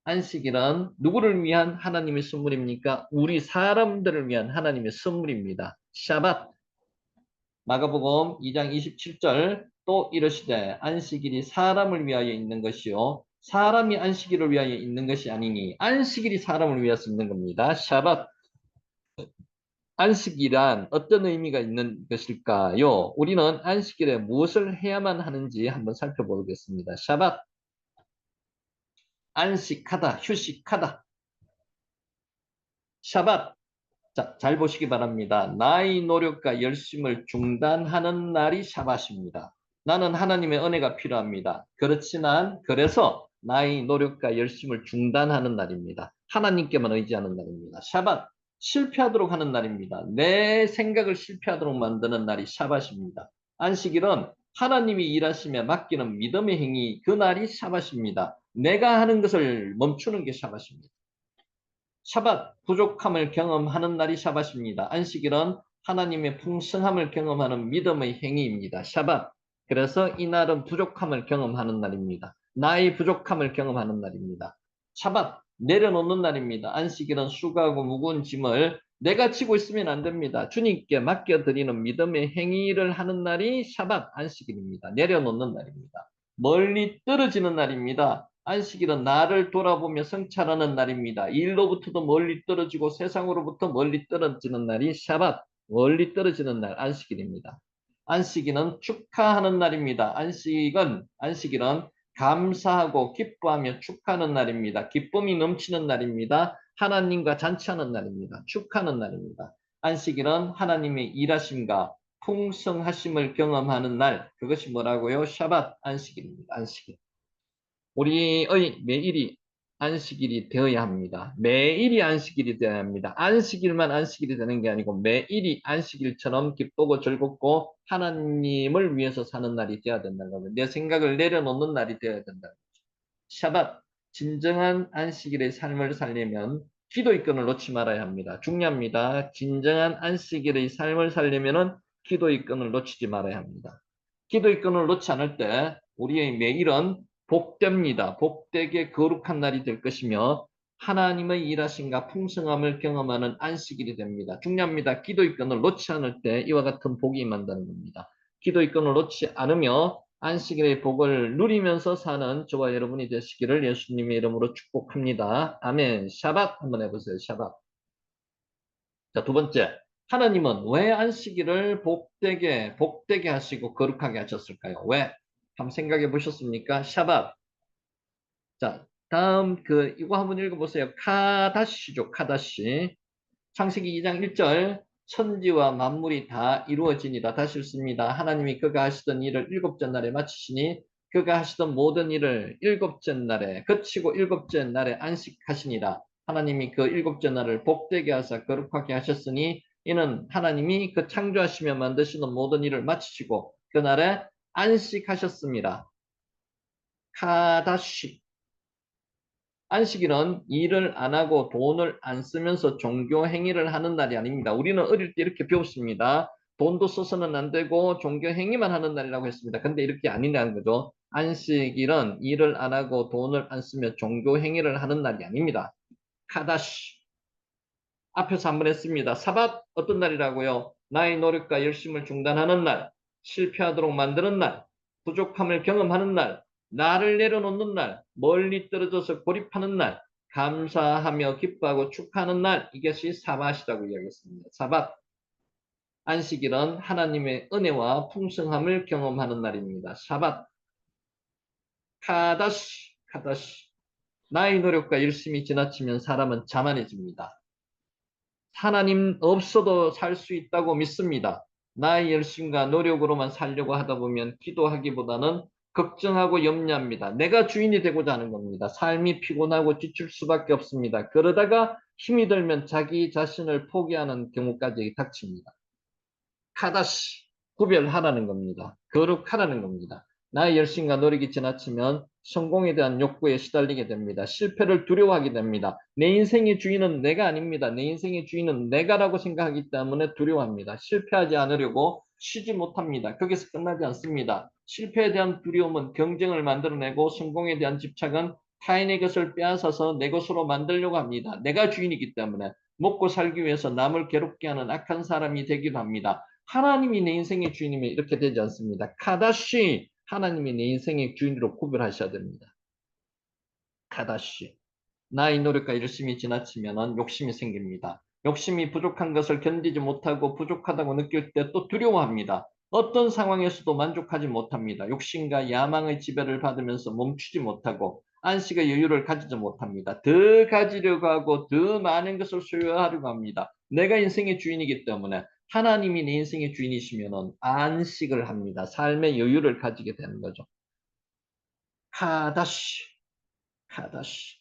안식일은 누구를 위한 하나님의 선물입니까? 우리 사람들을 위한 하나님의 선물입니다. 샤밧. 마가복음 2장 27절 또 이르시되 안식일이 사람을 위하여 있는 것이요 사람이 안식일을 위하여 있는 것이 아니니 안식일이 사람을 위해서 있는 겁니다. 샤밧. 안식이란 어떤 의미가 있는 것일까요? 우리는 안식일에 무엇을 해야만 하는지 한번 살펴보겠습니다. 샤밧. 안식하다, 휴식하다. 샤밧. 자, 잘 보시기 바랍니다. 나의 노력과 열심을 중단하는 날이 샤밧입니다. 나는 하나님의 은혜가 필요합니다. 그렇지만 그래서 나의 노력과 열심을 중단하는 날입니다. 하나님께만 의지하는 날입니다. 샤밧, 실패하도록 하는 날입니다. 내 생각을 실패하도록 만드는 날이 샤밧입니다. 안식일은 하나님이 일하시며 맡기는 믿음의 행위, 그 날이 샤밧입니다. 내가 하는 것을 멈추는 게 샤밧입니다. 샤밧 부족함을 경험하는 날이 샤밧입니다. 안식일은 하나님의 풍성함을 경험하는 믿음의 행위입니다. 샤bat. 그래서 이날은 부족함을 경험하는 날입니다. 나의 부족함을 경험하는 날입니다. 샤bat. 내려놓는 날입니다. 안식일은 수고하고 무거운 짐을 내가 지고 있으면 안 됩니다. 주님께 맡겨드리는 믿음의 행위를 하는 날이 샤bat 안식일입니다. 내려놓는 날입니다. 멀리 떨어지는 날입니다. 안식일은 나를 돌아보며 성찰하는 날입니다. 일로부터도 멀리 떨어지고 세상으로부터 멀리 떨어지는 날이 샤bat, 멀리 떨어지는 날 안식일입니다. 안식일은 축하하는 날입니다. 안식일은 감사하고 기뻐하며 축하하는 날입니다. 기쁨이 넘치는 날입니다. 하나님과 잔치하는 날입니다. 축하하는 날입니다. 안식일은 하나님의 일하심과 풍성하심을 경험하는 날. 그것이 뭐라고요? 샤bat 안식일입니다. 안식일. 우리의 매일이 안식일이 되어야 합니다. 매일이 안식일이 되어야 합니다. 안식일만 안식일이 되는 게 아니고 매일이 안식일처럼 기쁘고 즐겁고 하나님을 위해서 사는 날이 되어야 된다는 거예요. 내 생각을 내려놓는 날이 되어야 된다는 거죠. 샤bat, 진정한 안식일의 삶을 살려면 기도의 끈을 놓지 말아야 합니다. 중요합니다. 진정한 안식일의 삶을 살려면 기도의 끈을 놓치지 말아야 합니다. 기도의 끈을 놓지 않을 때 우리의 매일은 복됩니다. 복되게 거룩한 날이 될 것이며 하나님의 일하심과 풍성함을 경험하는 안식일이 됩니다. 중요합니다. 기도의 끈을 놓지 않을 때 이와 같은 복이 임한다는 겁니다. 기도의 끈을 놓지 않으며 안식일의 복을 누리면서 사는 저와 여러분이 되시기를 예수님의 이름으로 축복합니다. 아멘. 샤bat 한번 해보세요. 샤bat. 자, 두 번째. 하나님은 왜 안식일을 복되게 하시고 거룩하게 하셨을까요? 왜? 한번 생각해 보셨습니까? 샤bat. 자, 다음 이거 한번 읽어보세요. 카다시죠. 카다시. 창세기 2장 1절. 천지와 만물이 다 이루어지니라. 다시 읽습니다. 하나님이 그가 하시던 일을 일곱째 날에 마치시니 그가 하시던 모든 일을 일곱째 날에 그치고 일곱째 날에 안식하시니라. 하나님이 그 일곱째 날을 복되게 하사 거룩하게 하셨으니 이는 하나님이 그 창조하시며 만드시는 모든 일을 마치시고 그날에 안식하셨습니다. 카다시. 안식일은 일을 안 하고 돈을 안 쓰면서 종교 행위를 하는 날이 아닙니다. 우리는 어릴 때 이렇게 배웠습니다. 돈도 써서는 안 되고 종교 행위만 하는 날이라고 했습니다. 근데 이렇게 아니라는 거죠. 안식일은 일을 안 하고 돈을 안 쓰며 종교 행위를 하는 날이 아닙니다. 카다시. 앞에서 한번 했습니다. 사밧 어떤 날이라고요? 나의 노력과 열심을 중단하는 날, 실패하도록 만드는 날, 부족함을 경험하는 날, 나를 내려놓는 날, 멀리 떨어져서 고립하는 날, 감사하며 기뻐하고 축하하는 날, 이것이 사밧이라고 이야기했습니다. 사밧. 안식일은 하나님의 은혜와 풍성함을 경험하는 날입니다. 사밧. 카다시, 카다시. 나의 노력과 열심이 지나치면 사람은 자만해집니다. 하나님 없어도 살 수 있다고 믿습니다. 나의 열심과 노력으로만 살려고 하다 보면 기도하기보다는 걱정하고 염려합니다. 내가 주인이 되고자 하는 겁니다. 삶이 피곤하고 지칠 수밖에 없습니다. 그러다가 힘이 들면 자기 자신을 포기하는 경우까지 닥칩니다. 카다시, 구별하라는 겁니다. 거룩하라는 겁니다. 나의 열심과 노력이 지나치면 성공에 대한 욕구에 시달리게 됩니다. 실패를 두려워하게 됩니다. 내 인생의 주인은 내가 아닙니다. 내 인생의 주인은 내가라고 생각하기 때문에 두려워합니다. 실패하지 않으려고 쉬지 못합니다. 거기서 끝나지 않습니다. 실패에 대한 두려움은 경쟁을 만들어내고 성공에 대한 집착은 타인의 것을 빼앗아서 내 것으로 만들려고 합니다. 내가 주인이기 때문에 먹고 살기 위해서 남을 괴롭게 하는 악한 사람이 되기도 합니다. 하나님이 내 인생의 주인이면 이렇게 되지 않습니다. 카다시, 하나님이 내 인생의 주인으로 구별하셔야 됩니다. 카다시. 나의 노력과 열심이 지나치면 욕심이 생깁니다. 욕심이 부족한 것을 견디지 못하고 부족하다고 느낄 때 또 두려워합니다. 어떤 상황에서도 만족하지 못합니다. 욕심과 야망의 지배를 받으면서 멈추지 못하고 안식의 여유를 가지지 못합니다. 더 가지려고 하고 더 많은 것을 소유하려고 합니다. 내가 인생의 주인이기 때문에 하나님이 내 인생의 주인이시면 안식을 합니다. 삶의 여유를 가지게 되는 거죠. 카다시, 카다시.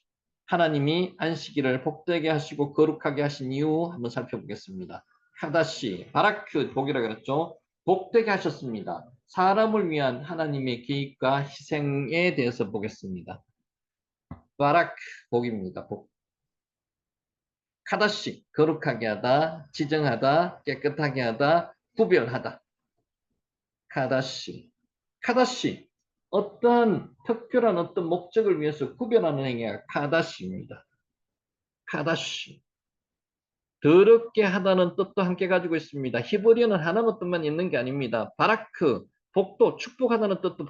하나님이 안식일을 복되게 하시고 거룩하게 하신 이유 한번 살펴보겠습니다. 카다시, 바라크 복이라 그랬죠. 복되게 하셨습니다. 사람을 위한 하나님의 계획과 희생에 대해서 보겠습니다. 바라크 복입니다. 복. 카다시, 거룩하게 하다, 지정하다, 깨끗하게 하다, 구별하다. 카다시. 카다시. 어떠한 특별한 어떤 목적을 위해서 구별하는 행위가 카다시입니다. 카다시. 더럽게 하다는 뜻도 함께 가지고 있습니다. 히브리어는 하나만 뜻만 있는 게 아닙니다. 바라크, 복도, 축복하다는 뜻도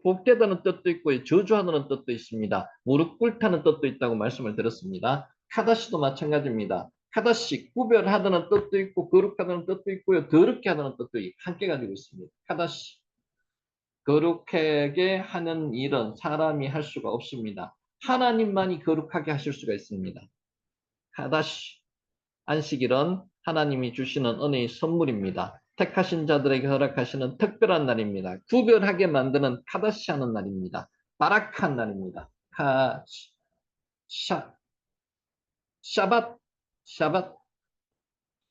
복되다는 뜻도 있고 저주하다는 뜻도 있습니다. 무릎 꿇다는 뜻도 있다고 말씀을 드렸습니다. 카다시도 마찬가지입니다. 카다시, 구별하다는 뜻도 있고 거룩하다는 뜻도 있고요. 더럽게 하다는 뜻도 함께 가지고 있습니다. 카다시. 거룩하게 하는 일은 사람이 할 수가 없습니다. 하나님만이 거룩하게 하실 수가 있습니다. 카다시. 안식일은 하나님이 주시는 은혜의 선물입니다. 택하신 자들에게 허락하시는 특별한 날입니다. 구별하게 만드는 카다시 하는 날입니다. 바락한 날입니다. 샤bat, 샤bat.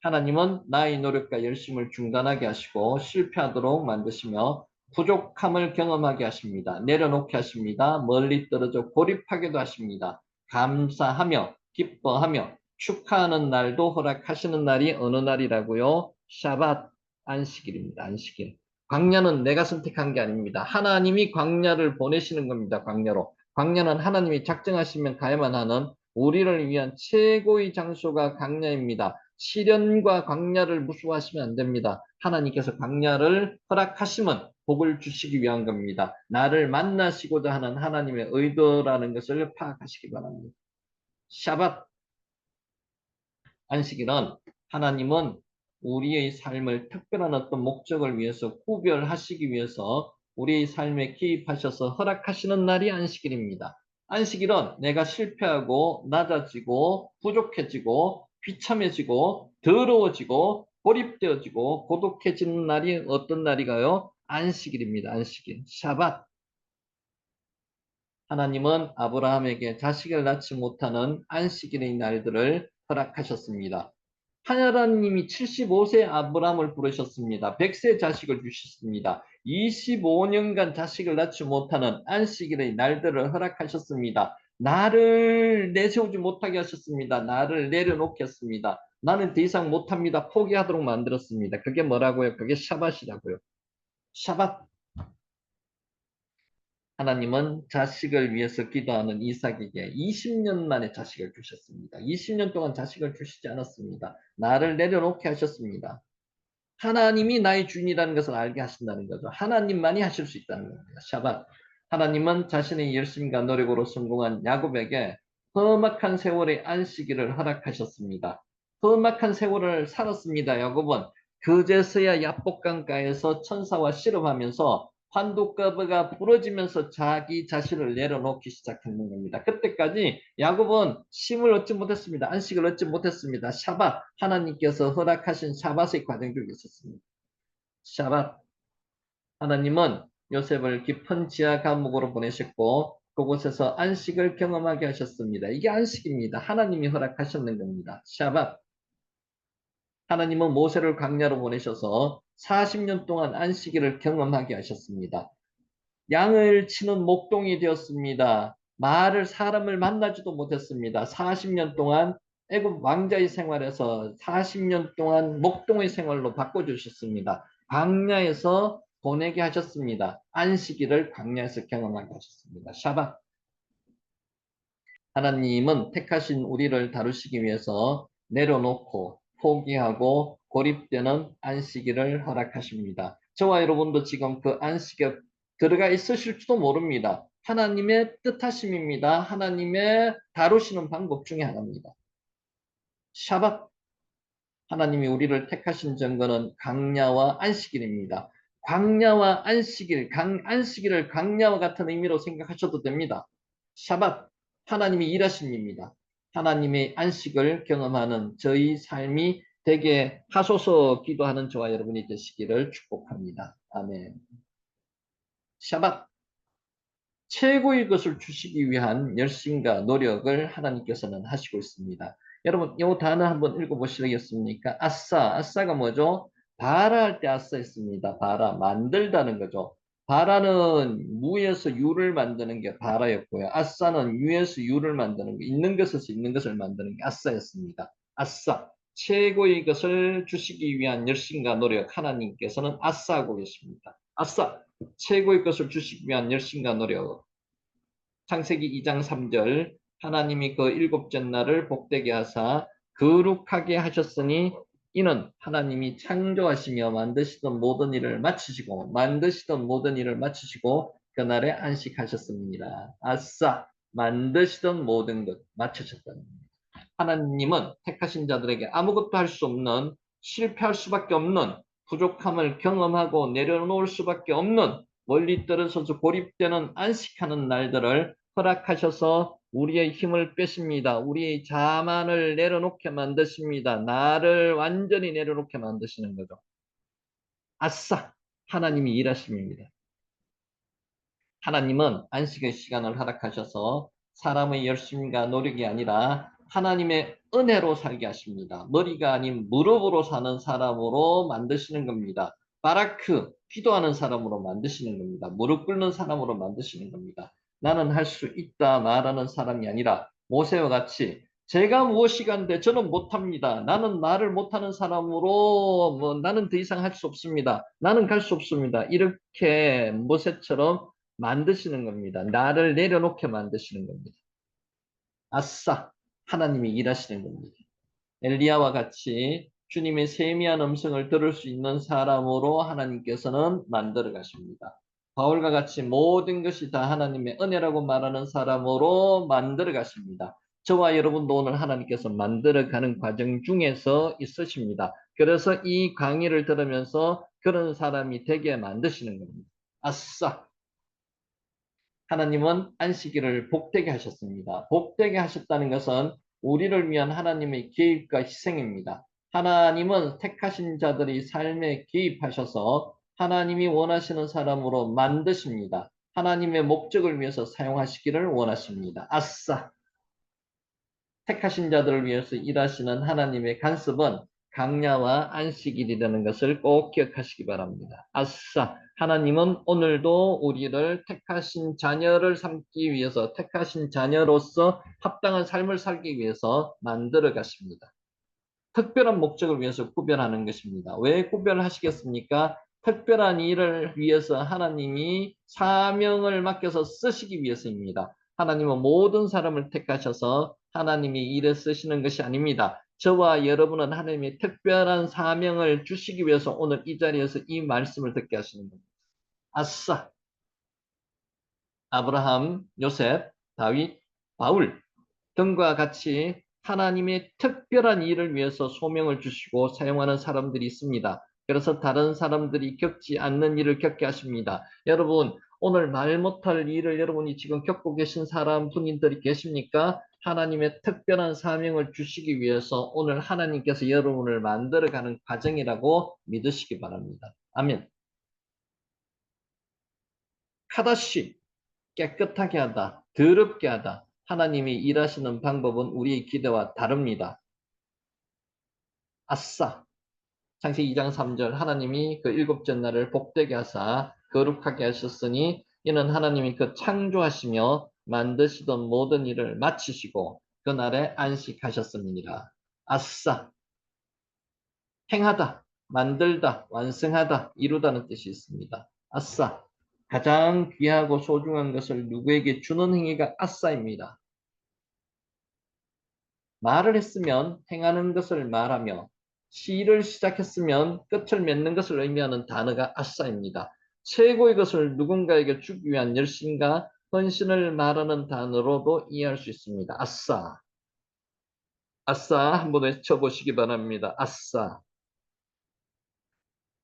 하나님은 나의 노력과 열심을 중단하게 하시고 실패하도록 만드시며 부족함을 경험하게 하십니다. 내려놓게 하십니다. 멀리 떨어져 고립하게도 하십니다. 감사하며 기뻐하며 축하하는 날도 허락하시는 날이 어느 날이라고요? 샤bat, 안식일입니다. 안식일. 광야는 내가 선택한 게 아닙니다. 하나님이 광야를 보내시는 겁니다. 광야로. 광야는 하나님이 작정하시면 가야만 하는 우리를 위한 최고의 장소가 광야입니다. 시련과 광야를 무수하시면 안 됩니다. 하나님께서 광야를 허락하시면 복을 주시기 위한 겁니다. 나를 만나시고자 하는 하나님의 의도라는 것을 파악하시기 바랍니다. 샤bat, 안식일은 하나님은 우리의 삶을 특별한 어떤 목적을 위해서 구별하시기 위해서 우리의 삶에 개입하셔서 허락하시는 날이 안식일입니다. 안식일은 내가 실패하고 낮아지고 부족해지고 비참해지고 더러워지고 고립되어지고 고독해지는 날이 어떤 날이가요? 안식일입니다. 안식일. 샤bat. 하나님은 아브라함에게 자식을 낳지 못하는 안식일의 날들을 허락하셨습니다. 하나님이 75세 아브라함을 부르셨습니다. 100세 자식을 주셨습니다. 25년간 자식을 낳지 못하는 안식일의 날들을 허락하셨습니다. 나를 내세우지 못하게 하셨습니다. 나를 내려놓겠습니다. 나는 더 이상 못합니다. 포기하도록 만들었습니다. 그게 뭐라고요? 그게 샤밧이라고요. 샤밧. 하나님은 자식을 위해서 기도하는 이삭에게 20년 만에 자식을 주셨습니다. 20년 동안 자식을 주시지 않았습니다. 나를 내려놓게 하셨습니다. 하나님이 나의 주인이라는 것을 알게 하신다는 거죠. 하나님만이 하실 수 있다는 겁니다. 샤밧. 하나님은 자신의 열심과 노력으로 성공한 야곱에게 험악한 세월의 안식일을 허락하셨습니다. 험악한 세월을 살았습니다. 야곱은 그제서야 야복강가에서 천사와 씨름하면서 환도가브가 부러지면서 자기 자신을 내려놓기 시작했는 겁니다. 그때까지 야곱은 쉼을 얻지 못했습니다. 안식을 얻지 못했습니다. 샤밧, 하나님께서 허락하신 샤밧의 과정 중에 있었습니다. 샤밧, 하나님은 요셉을 깊은 지하 감옥으로 보내셨고 그곳에서 안식을 경험하게 하셨습니다. 이게 안식입니다. 하나님이 허락하셨는 겁니다. 샤밧, 하나님은 모세를 광야로 보내셔서 40년 동안 안식일을 경험하게 하셨습니다. 양을 치는 목동이 되었습니다. 사람을 만나지도 못했습니다. 40년 동안 애굽 왕자의 생활에서 40년 동안 목동의 생활로 바꿔주셨습니다. 광야에서 보내게 하셨습니다. 안식일을 광야에서 경험하게 하셨습니다. 샤bat. 하나님은 택하신 우리를 다루시기 위해서 내려놓고 포기하고 고립되는 안식일을 허락하십니다. 저와 여러분도 지금 그 안식에 들어가 있으실지도 모릅니다. 하나님의 뜻하심입니다. 하나님의 다루시는 방법 중에 하나입니다. 샤bat. 하나님이 우리를 택하신 증거는 광야와 안식일입니다. 광야와 안식일, 안식일을 광야와 같은 의미로 생각하셔도 됩니다. 샤bat. 하나님이 일하심입니다. 하나님의 안식을 경험하는 저희 삶이 되게 하소서 기도하는 저와 여러분이 되시기를 축복합니다. 아멘. 샤bat. 최고의 것을 주시기 위한 열심과 노력을 하나님께서는 하시고 있습니다. 여러분, 이 단어 한번 읽어보시겠습니까? 아싸, 아싸가 뭐죠? 바라 할 때 아싸 있습니다. 바라, 만들다는 거죠. 바라는 무에서 유를 만드는 게 바라였고요. 아싸는 유에서 유를 만드는 게 있는 것에서 있는 것을 만드는 게 아싸였습니다. 아싸. 최고의 것을 주시기 위한 열심과 노력 하나님께서는 아싸하고 계십니다. 아싸. 최고의 것을 주시기 위한 열심과 노력. 창세기 2장 3절 하나님이 그 일곱째 날을 복되게 하사 거룩하게 하셨으니 이는 하나님이 창조하시며 만드시던 모든 일을 마치시고 그날에 안식하셨습니다. 아싸 만드시던 모든 것 마치셨다는 겁니다. 하나님은 택하신 자들에게 아무것도 할 수 없는 실패할 수밖에 없는 부족함을 경험하고 내려놓을 수밖에 없는 멀리 떨어져서 고립되는 안식하는 날들을 허락하셔서 우리의 힘을 빼십니다. 우리의 자만을 내려놓게 만드십니다. 나를 완전히 내려놓게 만드시는 거죠. 아싸! 하나님이 일하십니다. 하나님은 안식의 시간을 허락하셔서 사람의 열심과 노력이 아니라 하나님의 은혜로 살게 하십니다. 머리가 아닌 무릎으로 사는 사람으로 만드시는 겁니다. 바라크, 기도하는 사람으로 만드시는 겁니다. 무릎 꿇는 사람으로 만드시는 겁니다. 나는 할 수 있다 말하는 사람이 아니라 모세와 같이 제가 무엇이간데 저는 못합니다. 나는 말을 못하는 사람으로 나는 더 이상 할 수 없습니다. 나는 갈 수 없습니다. 이렇게 모세처럼 만드시는 겁니다. 나를 내려놓게 만드시는 겁니다. 아싸, 하나님이 일하시는 겁니다. 엘리야와 같이 주님의 세미한 음성을 들을 수 있는 사람으로 하나님께서는 만들어 가십니다. 바울과 같이 모든 것이 다 하나님의 은혜라고 말하는 사람으로 만들어 가십니다. 저와 여러분도 오늘 하나님께서 만들어가는 과정 중에서 있으십니다. 그래서 이 강의를 들으면서 그런 사람이 되게 만드시는 겁니다. 아싸, 하나님은 안식일을 복되게 하셨습니다. 복되게 하셨다는 것은 우리를 위한 하나님의 개입과 희생입니다. 하나님은 택하신 자들의 삶에 개입하셔서 하나님이 원하시는 사람으로 만드십니다. 하나님의 목적을 위해서 사용하시기를 원하십니다. 아싸! 택하신 자들을 위해서 일하시는 하나님의 간섭은 강야와 안식일이라는 것을 꼭 기억하시기 바랍니다. 아싸! 하나님은 오늘도 우리를 택하신 자녀를 삼기 위해서 택하신 자녀로서 합당한 삶을 살기 위해서 만들어 가십니다. 특별한 목적을 위해서 구별하는 것입니다. 왜 구별하시겠습니까? 특별한 일을 위해서 하나님이 사명을 맡겨서 쓰시기 위해서입니다. 하나님은 모든 사람을 택하셔서 하나님이 일에 쓰시는 것이 아닙니다. 저와 여러분은 하나님이 특별한 사명을 주시기 위해서 오늘 이 자리에서 이 말씀을 듣게 하시는 겁니다. 아싸! 아브라함, 요셉, 다윗, 바울 등과 같이 하나님의 특별한 일을 위해서 소명을 주시고 사용하는 사람들이 있습니다. 그래서 다른 사람들이 겪지 않는 일을 겪게 하십니다. 여러분, 오늘 말 못할 일을 여러분이 지금 겪고 계신 분들이 계십니까? 하나님의 특별한 사명을 주시기 위해서 오늘 하나님께서 여러분을 만들어가는 과정이라고 믿으시기 바랍니다. 아멘. 카다시, 깨끗하게 하다, 더럽게 하다. 하나님이 일하시는 방법은 우리의 기대와 다릅니다. 아싸! 창세기 2장 3절 하나님이 그 일곱째 날을 복되게 하사 거룩하게 하셨으니 이는 하나님이 그 창조하시며 만드시던 모든 일을 마치시고 그날에 안식하셨습니다. 아싸! 행하다, 만들다, 완성하다, 이루다는 뜻이 있습니다. 아싸! 가장 귀하고 소중한 것을 누구에게 주는 행위가 아싸입니다. 말을 했으면 행하는 것을 말하며 시를 시작했으면 끝을 맺는 것을 의미하는 단어가 아싸입니다. 최고의 것을 누군가에게 주기 위한 열심과 헌신을 말하는 단어로도 이해할 수 있습니다. 아싸. 아싸 한번 외쳐보시기 바랍니다. 아싸.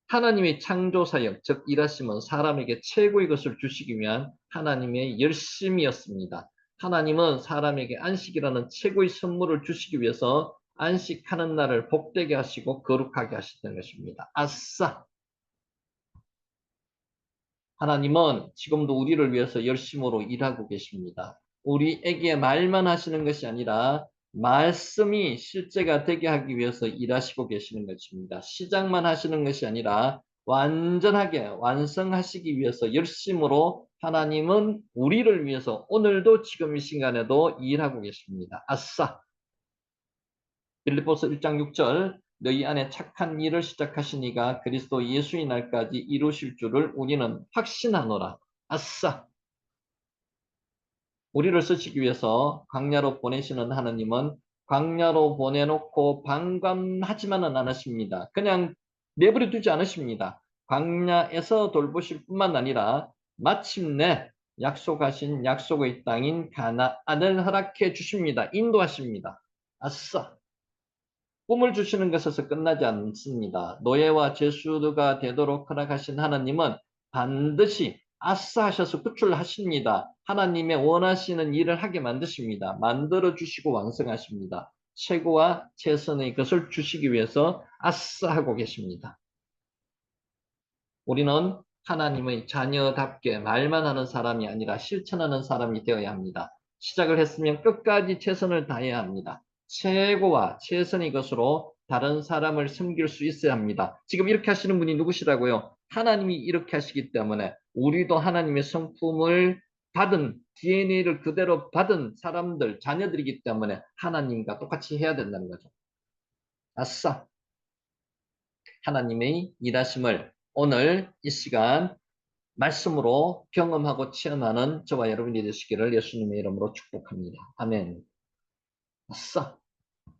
하나님의 창조사역, 즉 일하심은 사람에게 최고의 것을 주시기 위한 하나님의 열심이었습니다. 하나님은 사람에게 안식이라는 최고의 선물을 주시기 위해서 안식하는 날을 복되게 하시고 거룩하게 하셨던 것입니다. 아싸! 하나님은 지금도 우리를 위해서 열심으로 일하고 계십니다. 우리에게 말만 하시는 것이 아니라 말씀이 실제가 되게 하기 위해서 일하시고 계시는 것입니다. 시작만 하시는 것이 아니라 완전하게 완성하시기 위해서 열심으로 하나님은 우리를 위해서 오늘도 지금 이 시간에도 일하고 계십니다. 아싸! 빌립보서 1장 6절 너희 안에 착한 일을 시작하시니가 그리스도 예수의 날까지 이루실 줄을 우리는 확신하노라. 아싸! 우리를 쓰시기 위해서 광야로 보내시는 하나님은 광야로 보내놓고 방관하지만은 않으십니다. 그냥 내버려 두지 않으십니다. 광야에서 돌보실 뿐만 아니라 마침내 약속하신 약속의 땅인 가나안을 허락해 주십니다. 인도하십니다. 아싸! 꿈을 주시는 것에서 끝나지 않습니다. 노예와 제수가 되도록 허락하신 하나님은 반드시 아싸 하셔서 구출하십니다. 하나님의 원하시는 일을 하게 만드십니다. 만들어 주시고 완성하십니다. 최고와 최선의 것을 주시기 위해서 아싸 하고 계십니다. 우리는 하나님의 자녀답게 말만 하는 사람이 아니라 실천하는 사람이 되어야 합니다. 시작을 했으면 끝까지 최선을 다해야 합니다. 최고와 최선의 것으로 다른 사람을 섬길 수 있어야 합니다. 지금 이렇게 하시는 분이 누구시라고요? 하나님이 이렇게 하시기 때문에 우리도 하나님의 성품을 받은 DNA를 그대로 받은 사람들, 자녀들이기 때문에 하나님과 똑같이 해야 된다는 거죠. 아싸! 하나님의 일하심을 오늘 이 시간 말씀으로 경험하고 체험하는 저와 여러분이 되시기를 예수님의 이름으로 축복합니다. 아멘. 아싸.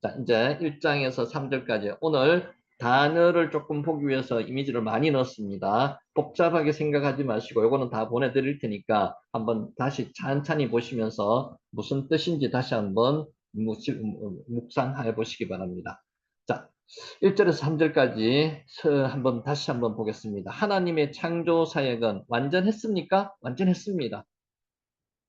자, 이제 1장에서 3절까지 오늘 단어를 조금 보기 위해서 이미지를 많이 넣었습니다. 복잡하게 생각하지 마시고 이거는 다 보내드릴 테니까 한번 다시 찬찬히 보시면서 무슨 뜻인지 다시 한번 묵상해 보시기 바랍니다. 자, 1절에서 3절까지 한번 다시 한번 보겠습니다. 하나님의 창조 사역은 완전했습니까? 완전했습니다.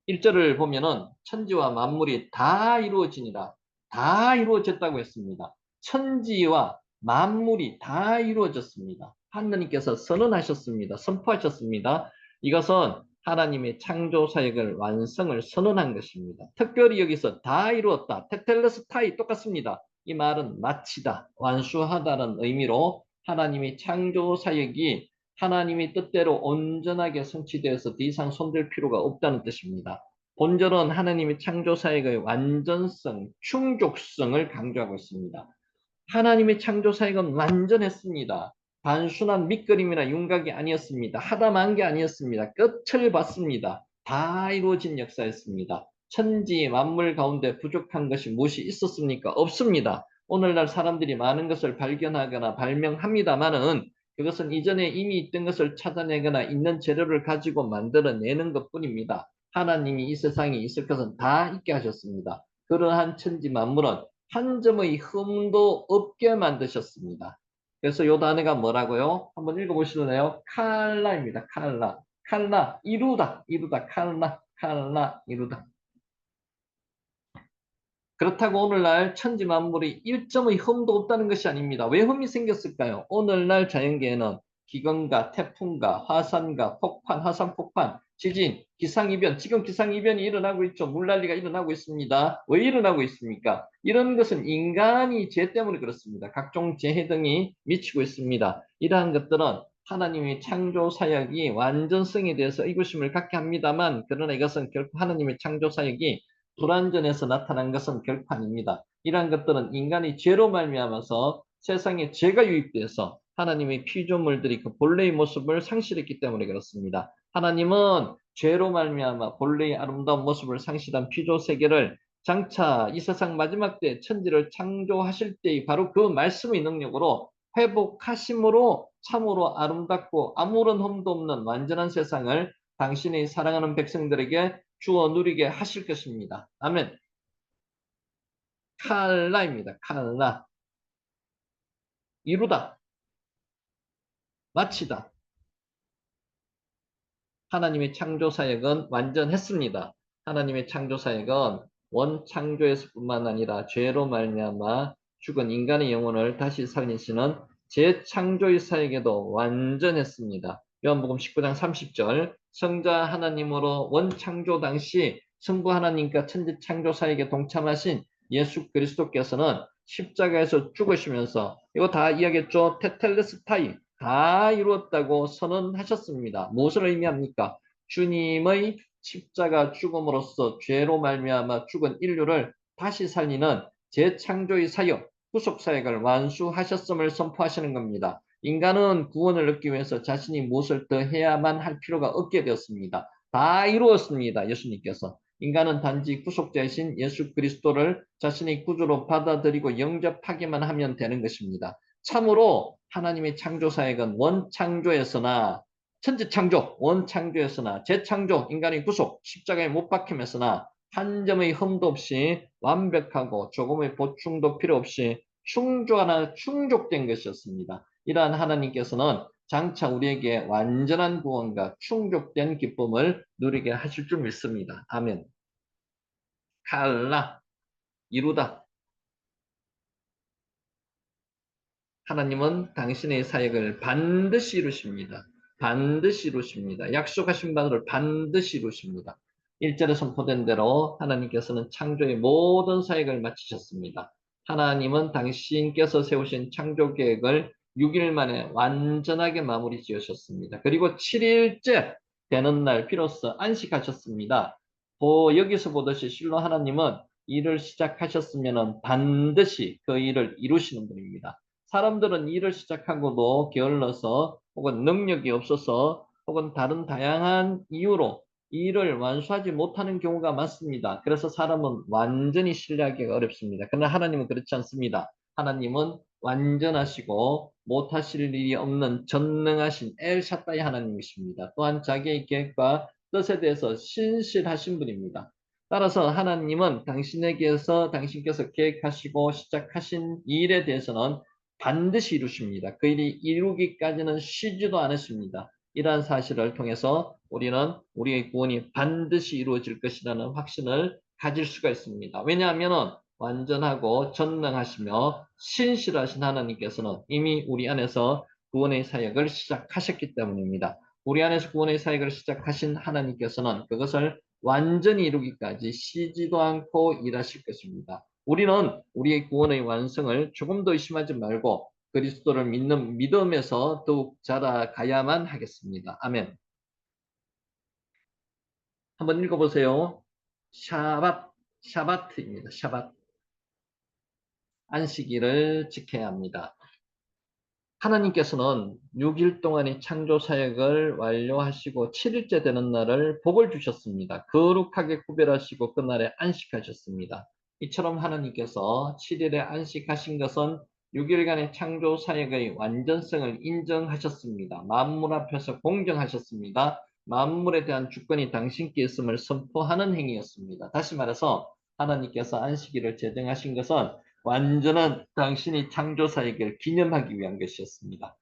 1절을 보면은 천지와 만물이 다 이루어지니라. 다 이루어졌다고 했습니다. 천지와 만물이 다 이루어졌습니다. 하느님께서 선언하셨습니다. 선포하셨습니다. 이것은 하나님의 창조 사역을 완성을 선언한 것입니다. 특별히 여기서 다 이루었다. 테텔레스타이 똑같습니다. 이 말은 마치다, 완수하다는 의미로 하나님의 창조 사역이 하나님의 뜻대로 온전하게 성취되어서 더 이상 손댈 필요가 없다는 뜻입니다. 본절은 하나님의 창조 사역의 완전성, 충족성을 강조하고 있습니다. 하나님의 창조 사역은 완전했습니다. 단순한 밑그림이나 윤곽이 아니었습니다. 하다만 게 아니었습니다. 끝을 봤습니다. 다 이루어진 역사였습니다. 천지 만물 가운데 부족한 것이 무엇이 있었습니까? 없습니다. 오늘날 사람들이 많은 것을 발견하거나 발명합니다만은 그것은 이전에 이미 있던 것을 찾아내거나 있는 재료를 가지고 만들어내는 것뿐입니다. 하나님이 이 세상에 있을 것은 다 있게 하셨습니다. 그러한 천지 만물은 한 점의 흠도 없게 만드셨습니다. 그래서 요 단어가 뭐라고요? 한번 읽어보실래요? 칼라입니다. 칼라. 칼라. 이루다. 이루다. 칼라. 칼라. 이루다. 그렇다고 오늘날 천지 만물이 일점의 흠도 없다는 것이 아닙니다. 왜 흠이 생겼을까요? 오늘날 자연계에는 기근과 태풍과 화산과 폭발, 화산 폭발, 지진, 기상이변, 지금 기상이변이 일어나고 있죠. 물난리가 일어나고 있습니다. 왜 일어나고 있습니까? 이런 것은 인간이 죄 때문에 그렇습니다. 각종 재해 등이 미치고 있습니다. 이러한 것들은 하나님의 창조 사역이 완전성에 대해서 의구심을 갖게 합니다만, 그러나 이것은 결코 하나님의 창조 사역이 불완전해서 나타난 것은 결코 아닙니다. 이러한 것들은 인간의 죄로 말미암아서 세상에 죄가 유입돼서 하나님의 피조물들이 그 본래의 모습을 상실했기 때문에 그렇습니다. 하나님은 죄로 말미암아 본래의 아름다운 모습을 상실한 피조 세계를 장차 이 세상 마지막 때 천지를 창조하실 때의 바로 그 말씀의 능력으로 회복하심으로 참으로 아름답고 아무런 흠도 없는 완전한 세상을 당신의 사랑하는 백성들에게 주어 누리게 하실 것입니다. 아멘. 칼라입니다. 칼라. 이루다. 마치다. 하나님의 창조 사역은 완전했습니다. 하나님의 창조 사역은 원창조에서뿐만 아니라 죄로 말미암아 죽은 인간의 영혼을 다시 살리시는 재창조의 사역에도 완전했습니다. 요한복음 19장 30절 성자 하나님으로 원창조 당시 성부 하나님과 천지 창조 사역에 동참하신 예수 그리스도께서는 십자가에서 죽으시면서 이거 다 이야기했죠. 테텔레스타이 다 이루었다고 선언하셨습니다. 무엇을 의미합니까? 주님의 십자가 죽음으로써 죄로 말미암아 죽은 인류를 다시 살리는 재창조의 사역, 구속 사역을 완수하셨음을 선포하시는 겁니다. 인간은 구원을 얻기 위해서 자신이 무엇을 더 해야만 할 필요가 없게 되었습니다. 다 이루었습니다. 예수님께서. 인간은 단지 구속자이신 예수 그리스도를 자신의 구주로 받아들이고 영접하기만 하면 되는 것입니다. 참으로 하나님의 창조사역은 원창조에서나 천지창조, 원창조에서나 재창조, 인간의 구속, 십자가에 못 박힘에서나 한 점의 흠도 없이 완벽하고 조금의 보충도 필요 없이 충족하나 충족된 것이었습니다. 이러한 하나님께서는 장차 우리에게 완전한 구원과 충족된 기쁨을 누리게 하실 줄 믿습니다. 아멘. 칼라, 이루다. 하나님은 당신의 사역을 반드시 이루십니다. 반드시 이루십니다. 약속하신 바를 반드시 이루십니다. 1절에 선포된 대로 하나님께서는 창조의 모든 사역을 마치셨습니다. 하나님은 당신께서 세우신 창조 계획을 6일 만에 완전하게 마무리 지으셨습니다. 그리고 7일째 되는 날 비로소 안식하셨습니다. 여기서 보듯이 실로 하나님은 일을 시작하셨으면 반드시 그 일을 이루시는 분입니다. 사람들은 일을 시작하고도 게을러서 혹은 능력이 없어서 혹은 다른 다양한 이유로 일을 완수하지 못하는 경우가 많습니다. 그래서 사람은 완전히 신뢰하기가 어렵습니다. 그러나 하나님은 그렇지 않습니다. 하나님은 완전하시고 못하실 일이 없는 전능하신 엘샤다이 하나님이십니다. 또한 자기의 계획과 뜻에 대해서 신실하신 분입니다. 따라서 하나님은 당신께서 계획하시고 시작하신 일에 대해서는 반드시 이루십니다. 그 일이 이루기까지는 쉬지도 않으십니다. 이러한 사실을 통해서 우리는 우리의 구원이 반드시 이루어질 것이라는 확신을 가질 수가 있습니다. 왜냐하면 완전하고 전능하시며 신실하신 하나님께서는 이미 우리 안에서 구원의 사역을 시작하셨기 때문입니다. 우리 안에서 구원의 사역을 시작하신 하나님께서는 그것을 완전히 이루기까지 쉬지도 않고 일하실 것입니다. 우리는 우리의 구원의 완성을 조금 더 의심하지 말고 그리스도를 믿는 믿음에서 더욱 자라가야만 하겠습니다. 아멘. 한번 읽어보세요. 샤바트입니다. 샤바트. 안식일을 지켜야 합니다. 하나님께서는 6일 동안의 창조 사역을 완료하시고 7일째 되는 날을 복을 주셨습니다. 거룩하게 구별하시고 그날에 안식하셨습니다. 이처럼 하나님께서 7일에 안식하신 것은 6일간의 창조 사역의 완전성을 인정하셨습니다. 만물 앞에서 공정하셨습니다. 만물에 대한 주권이 당신께 있음을 선포하는 행위였습니다. 다시 말해서 하나님께서 안식일을 제정하신 것은 완전한 당신이 창조사역을 기념하기 위한 것이었습니다.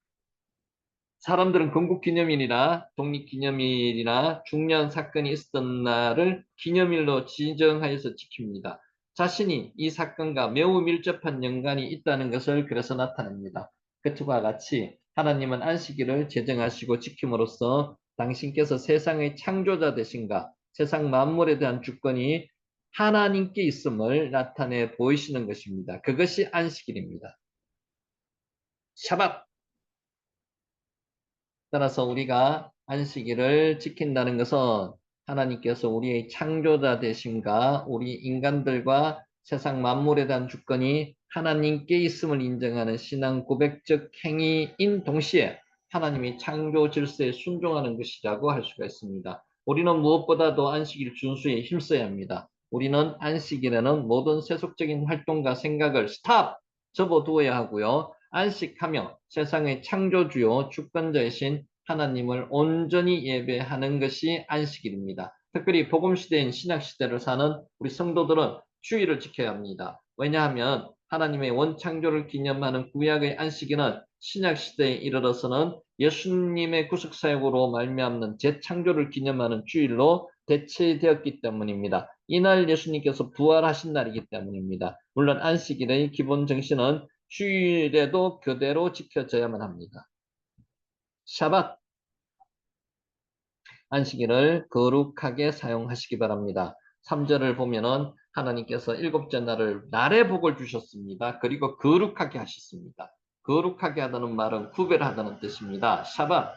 사람들은 건국기념일이나 독립기념일이나 중요한 사건이 있었던 날을 기념일로 지정하여서 지킵니다. 자신이 이 사건과 매우 밀접한 연관이 있다는 것을 그래서 나타냅니다. 그와 같이 하나님은 안식일을 제정하시고 지킴으로써 당신께서 세상의 창조자 되신가, 세상 만물에 대한 주권이 하나님께 있음을 나타내 보이시는 것입니다. 그것이 안식일입니다. 샤bat. 따라서 우리가 안식일을 지킨다는 것은 하나님께서 우리의 창조자 되심과 우리 인간들과 세상 만물에 대한 주권이 하나님께 있음을 인정하는 신앙 고백적 행위인 동시에 하나님이 창조 질서에 순종하는 것이라고 할 수가 있습니다. 우리는 무엇보다도 안식일 준수에 힘써야 합니다. 우리는 안식일에는 모든 세속적인 활동과 생각을 스탑! 접어두어야 하고요. 안식하며 세상의 창조주요 주권자이신 하나님을 온전히 예배하는 것이 안식일입니다. 특별히 복음시대인 신약시대를 사는 우리 성도들은 주의를 지켜야 합니다. 왜냐하면 하나님의 원창조를 기념하는 구약의 안식일은 신약시대에 이르러서는 예수님의 구속사역으로 말미암는 재창조를 기념하는 주일로 대체되었기 때문입니다. 이날 예수님께서 부활하신 날이기 때문입니다. 물론 안식일의 기본 정신은 주일에도 그대로 지켜져야만 합니다. 샤bat, 안식일을 거룩하게 사용하시기 바랍니다. 3절을 보면은 하나님께서 일곱째 날을 날의 복을 주셨습니다. 그리고 거룩하게 하셨습니다. 거룩하게 하다는 말은 구별하다는 뜻입니다. 샤bat,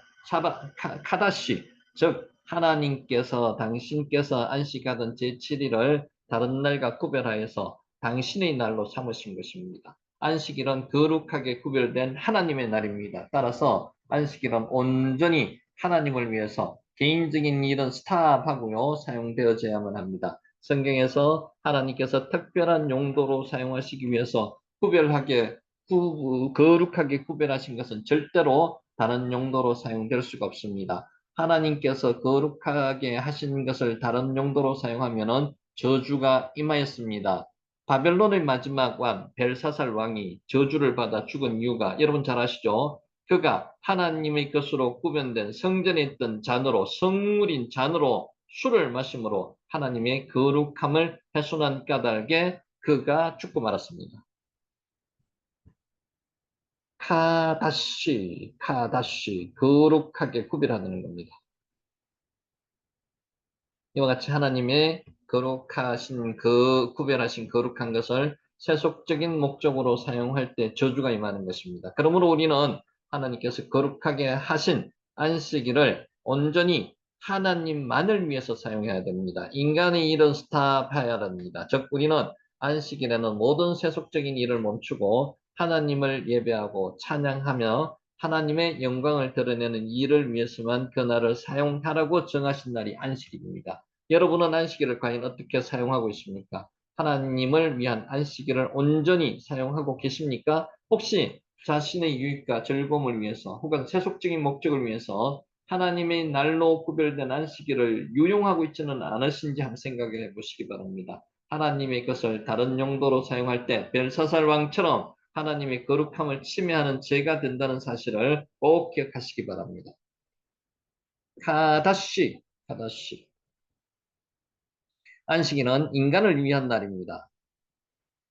카다시, 즉 하나님께서 당신께서 안식하던 제7일을 다른 날과 구별하여서 당신의 날로 삼으신 것입니다. 안식일은 거룩하게 구별된 하나님의 날입니다. 따라서 안식일은 온전히 하나님을 위해서 개인적인 일은 스탑하고요 사용되어져야만 합니다. 성경에서 하나님께서 특별한 용도로 사용하시기 위해서 구별하게 거룩하게 구별하신 것은 절대로 다른 용도로 사용될 수가 없습니다. 하나님께서 거룩하게 하신 것을 다른 용도로 사용하면은 저주가 임하였습니다. 바벨론의 마지막 왕 벨사살 왕이 저주를 받아 죽은 이유가 여러분 잘 아시죠? 그가 하나님의 것으로 구별된 성전에 있던 잔으로 성물인 잔으로 술을 마심으로 하나님의 거룩함을 훼손한 까닭에 그가 죽고 말았습니다. 카다시, 거룩하게 구별하는 겁니다. 이와 같이 하나님의 거룩하신 구별하신 거룩한 것을 세속적인 목적으로 사용할 때 저주가 임하는 것입니다. 그러므로 우리는 하나님께서 거룩하게 하신 안식일을 온전히 하나님만을 위해서 사용해야 됩니다. 인간의 일은 스탑해야 됩니다. 즉 우리는 안식일에는 모든 세속적인 일을 멈추고 하나님을 예배하고 찬양하며 하나님의 영광을 드러내는 일을 위해서만 그날을 사용하라고 정하신 날이 안식일입니다. 여러분은 안식일을 과연 어떻게 사용하고 있습니까? 하나님을 위한 안식일을 온전히 사용하고 계십니까? 혹시 자신의 유익과 즐거움을 위해서 혹은 세속적인 목적을 위해서 하나님의 날로 구별된 안식일을 유용하고 있지는 않으신지 한번 생각해 보시기 바랍니다. 하나님의 것을 다른 용도로 사용할 때 벨사살 왕처럼 하나님의 거룩함을 침해하는 죄가 된다는 사실을 꼭 기억하시기 바랍니다. 카다시. 안식일은 인간을 위한 날입니다.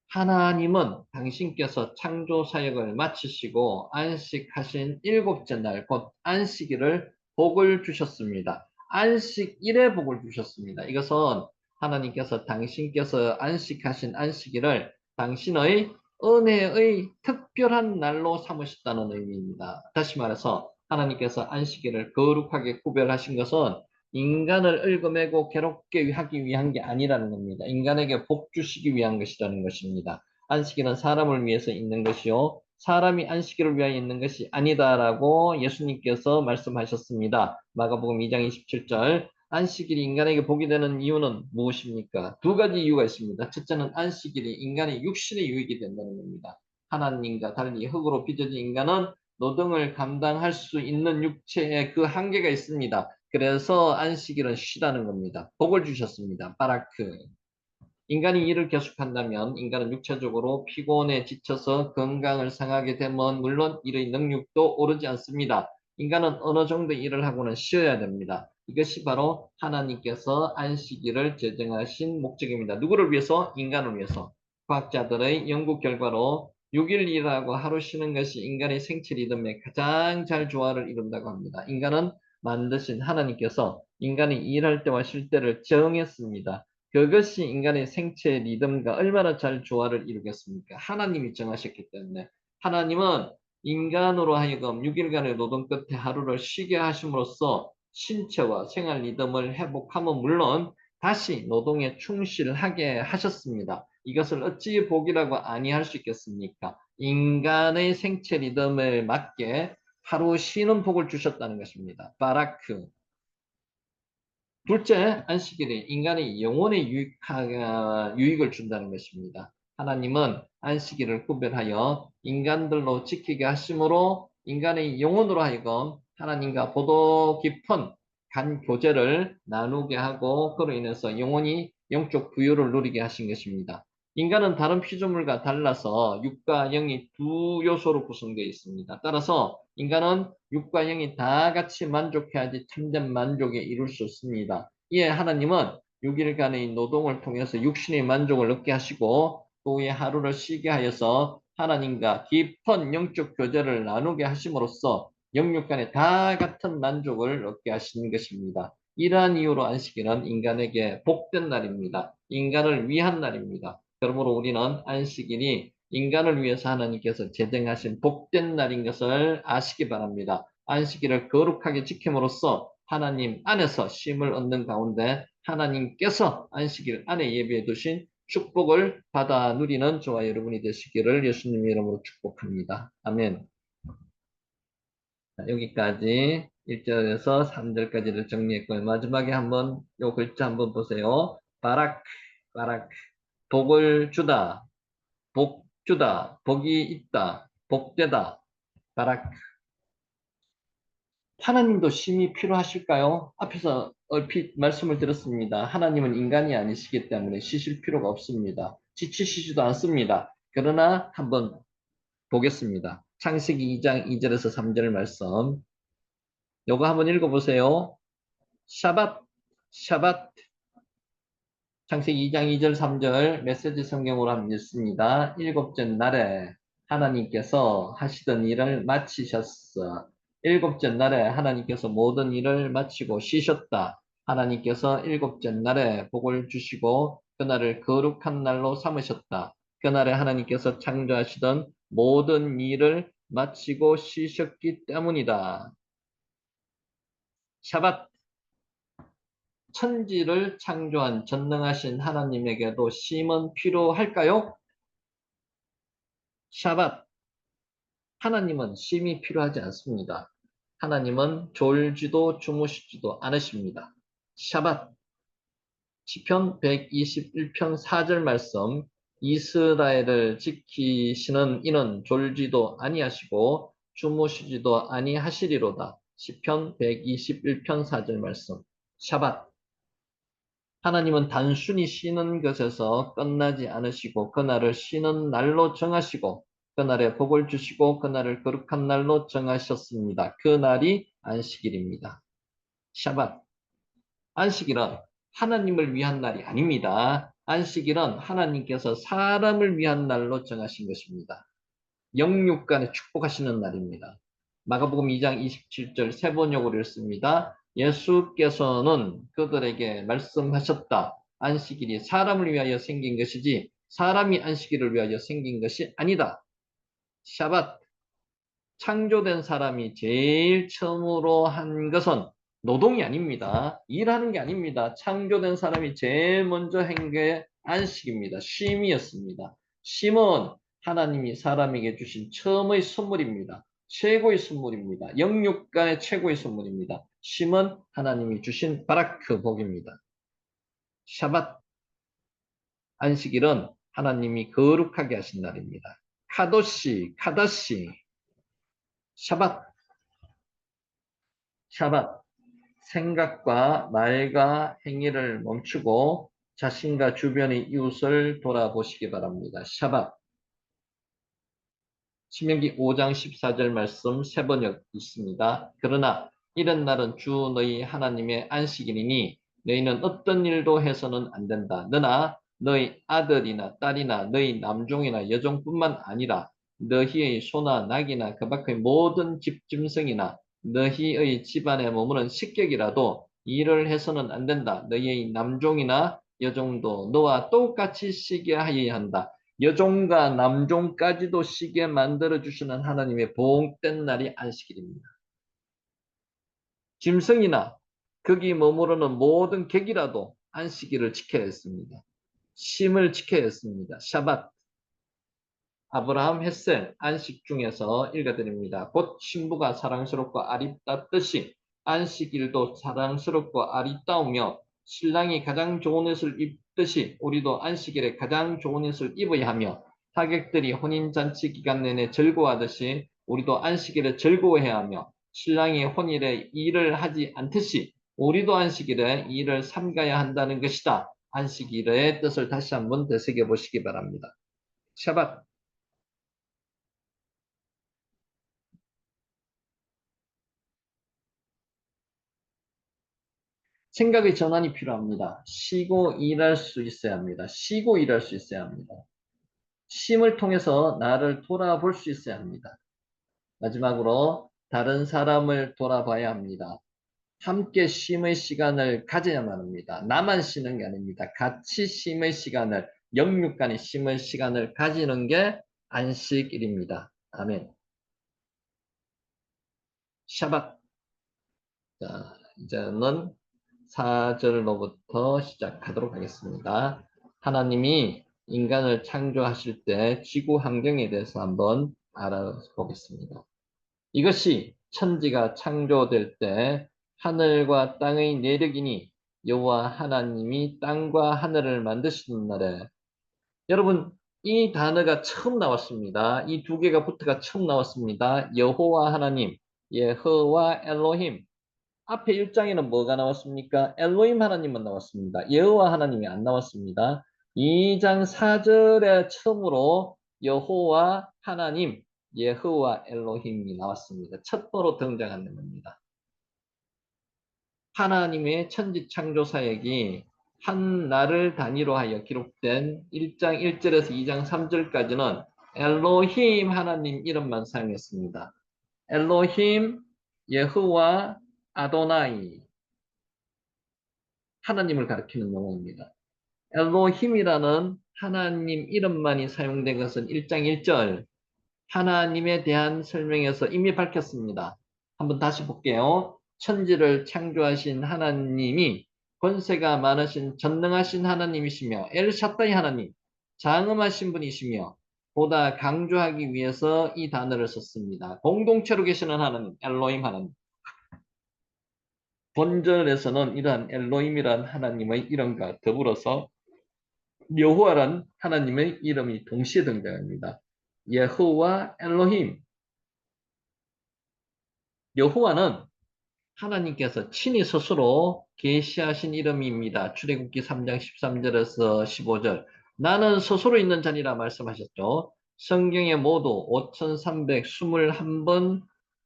하나님은 당신께서 창조 사역을 마치시고 안식하신 일곱째 날, 곧 안식일을 복을 주셨습니다. 안식일에 복을 주셨습니다. 이것은 하나님께서 당신께서 안식하신 안식일을 당신의 은혜의 특별한 날로 삼으셨다는 의미입니다. 다시 말해서 하나님께서 안식일을 거룩하게 구별하신 것은 인간을 얽어매고 괴롭게 하기 위한 게 아니라는 겁니다. 인간에게 복 주시기 위한 것이라는 것입니다. 안식일은 사람을 위해서 있는 것이요. 사람이 안식일을 위하여 있는 것이 아니다라고 예수님께서 말씀하셨습니다. 마가복음 2장 27절. 안식일이 인간에게 복이 되는 이유는 무엇입니까? 두 가지 이유가 있습니다. 첫째는 안식일이 인간의 육신의 유익이 된다는 겁니다. 하나님과 달리 흙으로 빚어진 인간은 노동을 감당할 수 있는 육체에 그 한계가 있습니다. 그래서 안식일은 쉬라는 겁니다. 복을 주셨습니다. 바라크. 인간이 일을 계속한다면 인간은 육체적으로 피곤에 지쳐서 건강을 상하게 되면 물론 일의 능력도 오르지 않습니다. 인간은 어느 정도 일을 하고는 쉬어야 됩니다. 이것이 바로 하나님께서 안식일을 제정하신 목적입니다. 누구를 위해서? 인간을 위해서. 과학자들의 연구 결과로 6일 일하고 하루 쉬는 것이 인간의 생체 리듬에 가장 잘 조화를 이룬다고 합니다. 인간은 만드신 하나님께서 인간이 일할 때와 쉴 때를 정했습니다. 그것이 인간의 생체 리듬과 얼마나 잘 조화를 이루겠습니까? 하나님이 정하셨기 때문에 하나님은 인간으로 하여금 6일간의 노동 끝에 하루를 쉬게 하심으로써 신체와 생활 리듬을 회복하면 물론 다시 노동에 충실하게 하셨습니다. 이것을 어찌 복이라고 아니할 수 있겠습니까? 인간의 생체 리듬에 맞게 하루 쉬는 복을 주셨다는 것입니다. 바라크. 둘째, 안식일이 인간의 영혼에 유익을 준다는 것입니다. 하나님은 안식일을 구별하여 인간들로 지키게 하심으로 인간의 영혼으로 하여금 하나님과 보도 깊은 간 교제를 나누게 하고 그로 인해서 영혼이 영적 부유를 누리게 하신 것입니다. 인간은 다른 피조물과 달라서 육과 영이 두 요소로 구성되어 있습니다. 따라서 인간은 육과 영이 다 같이 만족해야지 참된 만족에 이룰 수 있습니다. 이에 하나님은 6일간의 노동을 통해서 육신의 만족을 얻게 하시고 또 이 하루를 쉬게 하여서 하나님과 깊은 영적 교제를 나누게 하심으로써 영육 간에 다 같은 만족을 얻게 하시는 것입니다. 이러한 이유로 안식일은 인간에게 복된 날입니다. 인간을 위한 날입니다. 그러므로 우리는 안식일이 인간을 위해서 하나님께서 제정하신 복된 날인 것을 아시기 바랍니다. 안식일을 거룩하게 지킴으로써 하나님 안에서 쉼을 얻는 가운데 하나님께서 안식일 안에 예비해 두신 축복을 받아 누리는 저와 여러분이 되시기를 예수님의 이름으로 축복합니다. 아멘. 자, 여기까지 1절에서 3절까지를 정리했고요. 마지막에 한번 요 글자 한번 보세요. 바락, 바락, 복을 주다, 복 주다, 복이 있다, 복되다, 바락. 하나님도 쉼이 필요하실까요? 앞에서 얼핏 말씀을 드렸습니다. 하나님은 인간이 아니시기 때문에 쉬실 필요가 없습니다. 지치시지도 않습니다. 그러나 한번 보겠습니다. 창세기 2장 2절에서 3절 말씀. 요거 한번 읽어보세요. 샤밧, 샤밧. 창세기 2장 2절 3절 메시지 성경으로 한번 읽습니다. 일곱째 날에 하나님께서 하시던 일을 마치셨어. 일곱째 날에 하나님께서 모든 일을 마치고 쉬셨다. 하나님께서 일곱째 날에 복을 주시고 그날을 거룩한 날로 삼으셨다. 그날에 하나님께서 창조하시던 모든 일을 마치고 쉬셨기 때문이다. 샤밧. 천지를 창조한 전능하신 하나님에게도 쉼은 필요할까요? 샤밧. 하나님은 쉼이 필요하지 않습니다. 하나님은 졸지도 주무시지도 않으십니다. 샤밧. 시편 121편 4절 말씀. 이스라엘을 지키시는 이는 졸지도 아니하시고 주무시지도 아니하시리로다. 시편 121편 4절 말씀. 샤밧. 하나님은 단순히 쉬는 것에서 끝나지 않으시고 그날을 쉬는 날로 정하시고 그날에 복을 주시고 그날을 거룩한 날로 정하셨습니다. 그날이 안식일입니다. 샤밧. 안식일은 하나님을 위한 날이 아닙니다. 안식일은 하나님께서 사람을 위한 날로 정하신 것입니다. 영육간에 축복하시는 날입니다. 마가복음 2장 27절 세 번역으로 읽습니다. 예수께서는 그들에게 말씀하셨다. 안식일이 사람을 위하여 생긴 것이지 사람이 안식일을 위하여 생긴 것이 아니다. 샤밧. 창조된 사람이 제일 처음으로 한 것은 노동이 아닙니다. 일하는 게 아닙니다. 창조된 사람이 제일 먼저 한 게 안식입니다. 쉼이었습니다. 쉼은 하나님이 사람에게 주신 처음의 선물입니다. 최고의 선물입니다. 영육간의 최고의 선물입니다. 쉼은 하나님이 주신 바라크 복입니다. 샤밧. 안식일은 하나님이 거룩하게 하신 날입니다. 카도시, 카다시. 샤밧. 샤밧. 생각과 말과 행위를 멈추고 자신과 주변의 이웃을 돌아보시기 바랍니다. 샤밧. 신명기 5장 14절 말씀 세 번역 있습니다. 그러나 이런 날은 주 너희 하나님의 안식일이니 너희는 어떤 일도 해서는 안 된다. 너나 너희 아들이나 딸이나 너희 남종이나 여종뿐만 아니라 너희의 소나 낙이나 그 밖의 모든 집짐승이나 너희의 집안에 머무는 식객이라도 일을 해서는 안 된다. 너희의 남종이나 여종도 너와 똑같이 쉬게 하여야 한다. 여종과 남종까지도 쉬게 만들어주시는 하나님의 복된 날이 안식일입니다. 짐승이나 거기 머무르는 모든 객이라도 안식일을 지켜야 했습니다. 쉼을 지켜야 했습니다. 샤밧. 아브라함 햇셀 안식 중에서 읽어드립니다. 곧 신부가 사랑스럽고 아리따듯이 안식일도 사랑스럽고 아리따우며 신랑이 가장 좋은 옷을 입듯이 우리도 안식일에 가장 좋은 옷을 입어야 하며 하객들이 혼인잔치 기간 내내 즐거워하듯이 우리도 안식일에 즐거워해야 하며 신랑이 혼일에 일을 하지 않듯이 우리도 안식일에 일을 삼가야 한다는 것이다. 안식일의 뜻을 다시 한번 되새겨 보시기 바랍니다. 샤밧. 생각의 전환이 필요합니다. 쉬고 일할 수 있어야 합니다. 쉬고 일할 수 있어야 합니다. 쉼을 통해서 나를 돌아볼 수 있어야 합니다. 마지막으로 다른 사람을 돌아봐야 합니다. 함께 쉼의 시간을 가져야만 합니다. 나만 쉬는 게 아닙니다. 같이 쉼의 시간을, 영육간의 쉼의 시간을 가지는 게 안식일입니다. 아멘. 샤bat. 자, 이제는 4절로부터 시작하도록 하겠습니다. 하나님이 인간을 창조하실 때 지구 환경에 대해서 한번 알아보겠습니다. 이것이 천지가 창조될 때 하늘과 땅의 내력이니 여호와 하나님이 땅과 하늘을 만드시는 날에 여러분 이 단어가 처음 나왔습니다. 이 두 개가 붙어가 처음 나왔습니다. 여호와 하나님, 예허와 엘로힘. 앞에 1장에는 뭐가 나왔습니까? 엘로힘 하나님은 나왔습니다. 여호와 하나님이 안 나왔습니다. 2장 4절에 처음으로 여호와 하나님, 예호와 엘로힘이 나왔습니다. 첫 번으로 등장하는 겁니다. 하나님의 천지 창조 사역이 한 날을 단위로 하여 기록된 1장 1절에서 2장 3절까지는 엘로힘 하나님 이름만 사용했습니다. 엘로힘, 예호와, 아도나이 하나님을 가리키는 용어입니다. 엘로힘이라는 하나님 이름만이 사용된 것은 1장 1절 하나님에 대한 설명에서 이미 밝혔습니다. 한번 다시 볼게요. 천지를 창조하신 하나님이 권세가 많으신 전능하신 하나님이시며 엘샤다이 하나님, 장엄하신 분이시며 보다 강조하기 위해서 이 단어를 썼습니다. 공동체로 계시는 하나님, 엘로힘 하나님. 본절에서는 이러한 엘로힘이란 하나님의 이름과 더불어서 여호와란 하나님의 이름이 동시에 등장합니다. 예호와 엘로힘. 여호와는 하나님께서 친히 스스로 계시하신 이름입니다. 출애굽기 3장 13절에서 15절. 나는 스스로 있는 자니라 말씀하셨죠. 성경에 모두 5321번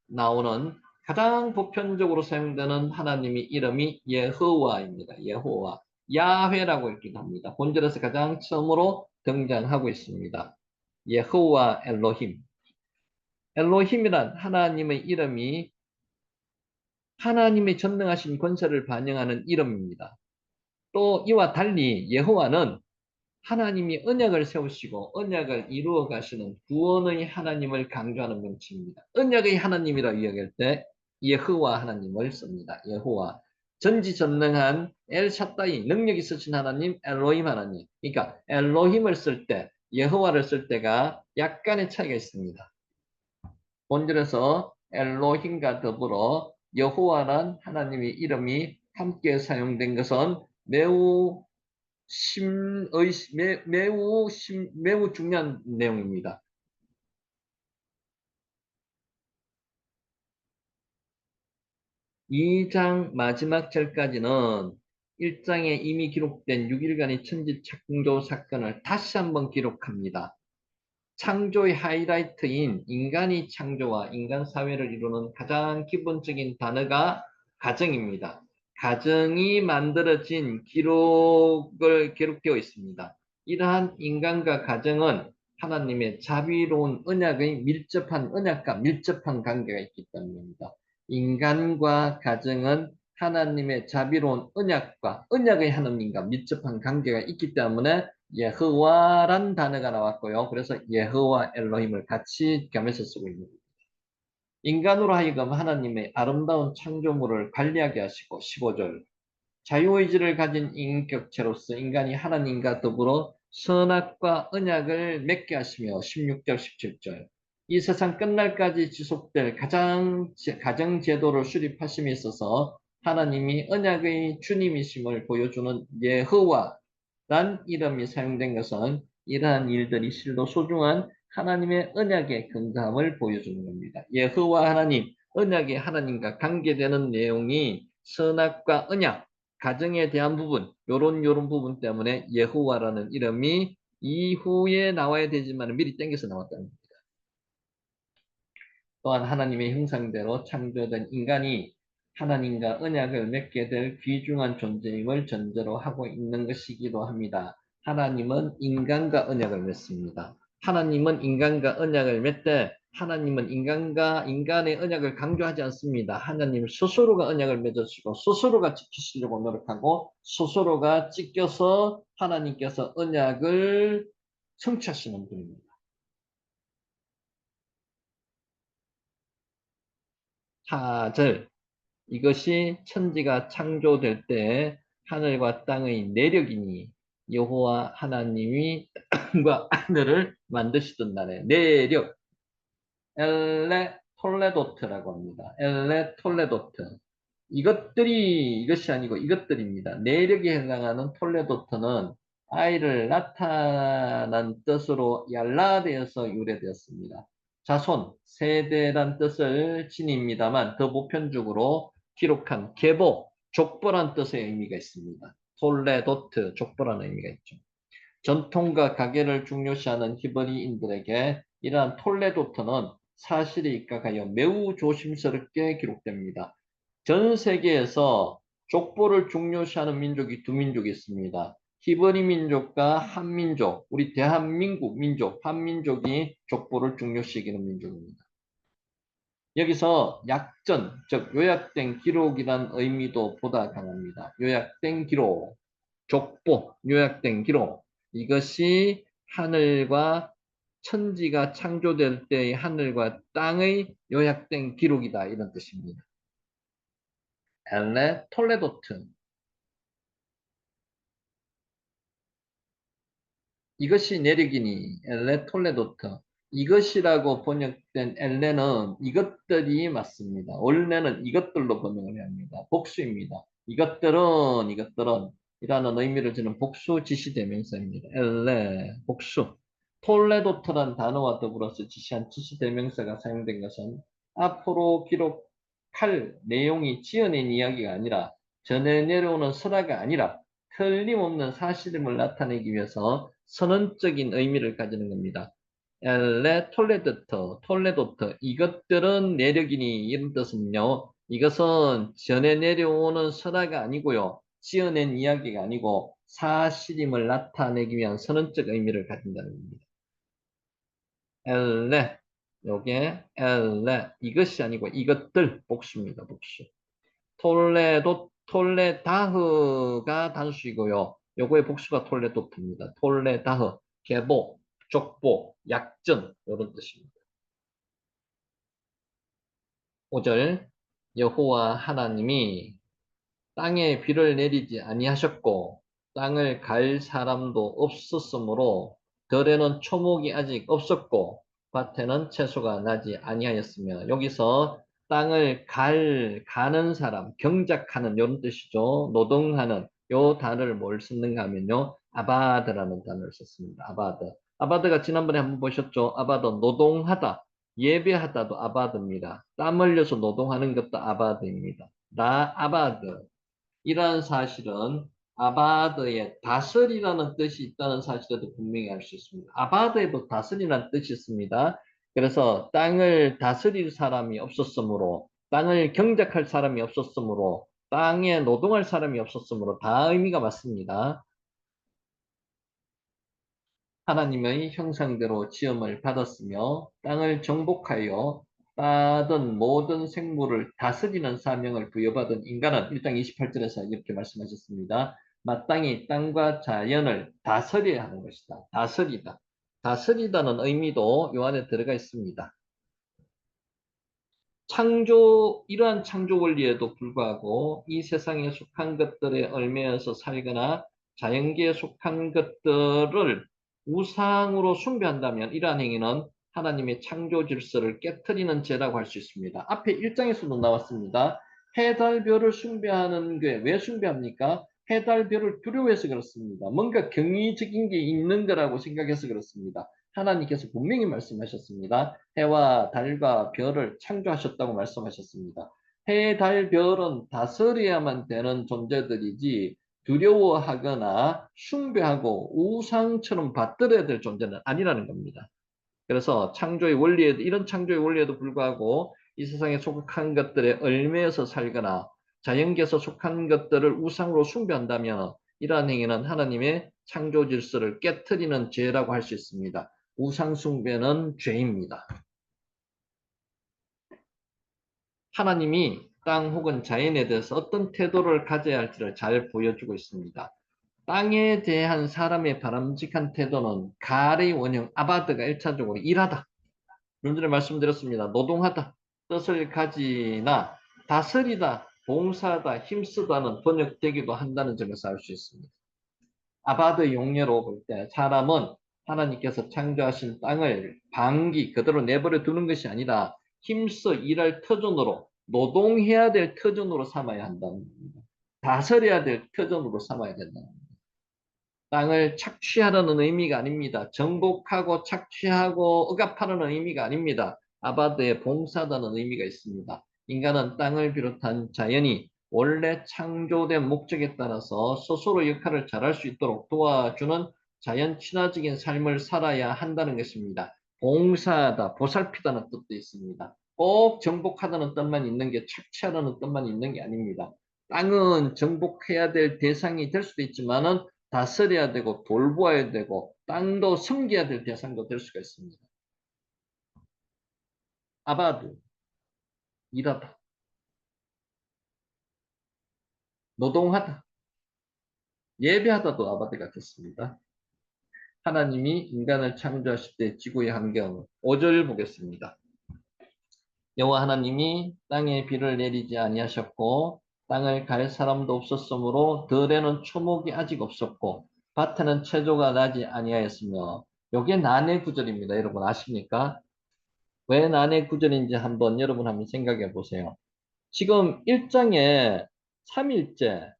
나오는 가장 보편적으로 사용되는 하나님의 이름이 예호와입니다. 예호와. 야훼라고 읽기도 합니다. 본절에서 가장 처음으로 등장하고 있습니다. 예호와 엘로힘. 엘로힘이란 하나님의 이름이 하나님의 전능하신 권세를 반영하는 이름입니다. 또 이와 달리 여호와는 하나님이 언약을 세우시고 언약을 이루어 가시는 구원의 하나님을 강조하는 명칭입니다. 언약의 하나님이라 이야기할 때 여호와 하나님을 씁니다. 여호와. 전지전능한 엘샤다이 능력 있으신 하나님 엘로힘 하나님. 그러니까 엘로힘을 쓸 때 여호와를 쓸 때가 약간의 차이가 있습니다. 본절에서 엘로힘과 더불어 여호와란 하나님의 이름이 함께 사용된 것은 매우 중요한 내용입니다. 2장 마지막 절까지는 1장에 이미 기록된 6일간의 천지 창조 사건을 다시 한번 기록합니다. 창조의 하이라이트인 인간이 창조와 인간 사회를 이루는 가장 기본적인 단어가 가정입니다. 가정이 만들어진 기록되어 있습니다. 이러한 인간과 가정은 하나님의 자비로운 언약과 밀접한 관계가 있기 때문입니다. 인간과 가정은 하나님의 자비로운 언약의 하나님과 밀접한 관계가 있기 때문에 예호와란 단어가 나왔고요. 그래서 예호와 엘로힘을 같이 겸해서 쓰고 있는 겁니다. 인간으로 하여금 하나님의 아름다운 창조물을 관리하게 하시고 15절 자유의지를 가진 인격체로서 인간이 하나님과 더불어 선악과 언약을 맺게 하시며 16절 17절 이 세상 끝날까지 지속될 가정제도를 수립하심에 있어서 하나님이 언약의 주님이심을 보여주는 예호와란 이름이 사용된 것은 이러한 일들이 실로 소중한 하나님의 언약의 근거함을 보여주는 겁니다. 예호와 하나님, 언약의 하나님과 관계되는 내용이 선악과 언약, 가정에 대한 부분, 요런 부분 때문에 예호와라는 이름이 이후에 나와야 되지만 미리 땡겨서 나왔다는 겁니다. 또한 하나님의 형상대로 창조된 인간이 하나님과 언약을 맺게 될 귀중한 존재임을 전제로 하고 있는 것이기도 합니다. 하나님은 인간과 언약을 맺습니다. 하나님은 인간과 언약을 맺되 하나님은 인간의 언약을 강조하지 않습니다. 하나님 스스로가 언약을 맺으시고 스스로가 지키시려고 노력하고 스스로가 찢겨서 하나님께서 언약을 성취하시는 분입니다. 하절. 이것이 천지가 창조될 때 하늘과 땅의 내력이니 여호와 하나님이 땅과 하늘을 만드시던 날에 내력 엘레 톨레도트라고 합니다. 엘레 톨레도트. 이것이 아니고 이것들입니다. 내력에 해당하는 톨레도트는 아이를 나타난 뜻으로 얄라드에서 유래되었습니다. 자손, 세대란 뜻을 지닙니다만 더 보편적으로 기록한 계보, 족보란 뜻의 의미가 있습니다. 톨레도트, 족보라는 의미가 있죠. 전통과 가계를 중요시하는 히브리인들에게 이러한 톨레도트는 사실에 입각하여 매우 조심스럽게 기록됩니다. 전 세계에서 족보를 중요시하는 민족이 두 민족이 있습니다. 히브리 민족과 한민족, 우리 대한민국 민족, 한민족이 족보를 중요시 여기는 민족입니다. 여기서 약전, 즉 요약된 기록이란 의미도 보다 강합니다. 요약된 기록, 족보, 요약된 기록. 이것이 하늘과 천지가 창조될 때의 하늘과 땅의 요약된 기록이다. 이런 뜻입니다. 엘레 톨레도트. 이것이 내력이니 엘레 톨레도트. 이것이라고 번역된 엘레는 이것들이 맞습니다. 원래는 이것들로 번역을 해야 합니다. 복수입니다. 이것들은 이라는 의미를 주는 복수 지시대명사입니다. 엘레 복수. 톨레도트란 단어와 더불어서 지시한 지시대명사가 사용된 것은 앞으로 기록할 내용이 지어낸 이야기가 아니라 전해 내려오는 설화가 아니라 틀림없는 사실임을 나타내기 위해서 선언적인 의미를 가지는 겁니다. 엘레 톨레도트, 이것들은 내력이니 이런 뜻은요. 이것은 전해 내려오는 설화가 아니고요. 지어낸 이야기가 아니고 사실임을 나타내기 위한 선언적 의미를 가진다는 겁니다. 엘레, 요게 엘레, 이것이 아니고 이것들, 복수입니다. 복수. 톨레다흐가 단수이고요. 요거의 복수가 톨레도트입니다. 톨레다흐, 계보, 족보, 약전 이런 뜻입니다. 5절 여호와 하나님이 땅에 비를 내리지 아니하셨고 땅을 갈 사람도 없었으므로 들에는 초목이 아직 없었고 밭에는 채소가 나지 아니하였으며 여기서 땅을 가는 사람, 경작하는 이런 뜻이죠. 노동하는 요 단어를 뭘 썼는가 하면요. 아바드라는 단어를 썼습니다. 아바드. 아바드가 지난번에 한번 보셨죠? 아바드 노동하다, 예배하다도 아바드입니다. 땀 흘려서 노동하는 것도 아바드입니다. 아바드. 이러한 사실은 아바드에 다스리라는 뜻이 있다는 사실에도 분명히 알 수 있습니다. 아바드에도 다스리라는 뜻이 있습니다. 그래서 땅을 다스릴 사람이 없었으므로, 땅을 경작할 사람이 없었으므로, 땅에 노동할 사람이 없었으므로 다 의미가 맞습니다. 하나님의 형상대로 지음을 받았으며 땅을 정복하여 받은 모든 생물을 다스리는 사명을 부여받은 인간은 1장 28절에서 이렇게 말씀하셨습니다. 마땅히 땅과 자연을 다스려야 하는 것이다. 다스리다. 다스리다는 의미도 요 안에 들어가 있습니다. 이러한 창조 원리에도 불구하고 이 세상에 속한 것들에 얽매여서 살거나 자연계에 속한 것들을 우상으로 숭배한다면 이러한 행위는 하나님의 창조 질서를 깨트리는 죄라고 할 수 있습니다. 앞에 1장에서도 나왔습니다. 해, 달, 별을 숭배하는 게 왜 숭배합니까? 해, 달, 별을 두려워해서 그렇습니다. 뭔가 경이적인 게 있는 거라고 생각해서 그렇습니다. 하나님께서 분명히 말씀하셨습니다. 해와 달과 별을 창조하셨다고 말씀하셨습니다. 해, 달, 별은 다스려야만 되는 존재들이지 두려워하거나 숭배하고 우상처럼 받들어야 될 존재는 아니라는 겁니다. 그래서 이런 창조의 원리에도 불구하고 이 세상에 속한 것들에 얽매여서 살거나 자연계에서 속한 것들을 우상으로 숭배한다면 이러한 행위는 하나님의 창조 질서를 깨트리는 죄라고 할 수 있습니다. 우상 숭배는 죄입니다. 하나님이 땅 혹은 자연에 대해서 어떤 태도를 가져야 할지를 잘 보여주고 있습니다. 땅에 대한 사람의 바람직한 태도는 가의 원형 아바드가 1차적으로 일하다. 좀 전에 말씀드렸습니다. 노동하다. 뜻을 가지나 다스리다, 봉사하다, 힘쓰다는 번역되기도 한다는 점에서 알 수 있습니다. 아바드 용례로 볼 때 사람은 하나님께서 창조하신 땅을 방기 그대로 내버려 두는 것이 아니라 힘써 일할 터전으로 노동해야 될 터전으로 삼아야 한다는 겁니다. 다스려야 될 터전으로 삼아야 된다. 땅을 착취하라는 의미가 아닙니다. 정복하고 착취하고 억압하라는 의미가 아닙니다. 아바드에 봉사하다는 의미가 있습니다. 인간은 땅을 비롯한 자연이 원래 창조된 목적에 따라서 스스로 역할을 잘할 수 있도록 도와주는 자연 친화적인 삶을 살아야 한다는 것입니다. 봉사하다, 보살피다는 뜻도 있습니다. 꼭 정복하다는 뜻만 있는 게 착취하라는 뜻만 있는 게 아닙니다. 땅은 정복해야 될 대상이 될 수도 있지만은 다스려야 되고 돌보아야 되고 땅도 섬겨야 될 대상도 될 수가 있습니다. 아바드, 일하다, 노동하다, 예배하다도 아바드가 됐습니다. 하나님이 인간을 창조하실 때 지구의 환경 5절 보겠습니다. 여호와 하나님이 땅에 비를 내리지 아니하셨고 땅을 갈 사람도 없었으므로 들에는 초목이 아직 없었고 밭에는 채소가 나지 아니하였으며 요게 난해 구절입니다. 여러분 아십니까? 왜 난해 구절인지 여러분 한번 생각해 보세요. 지금 1장에 3일째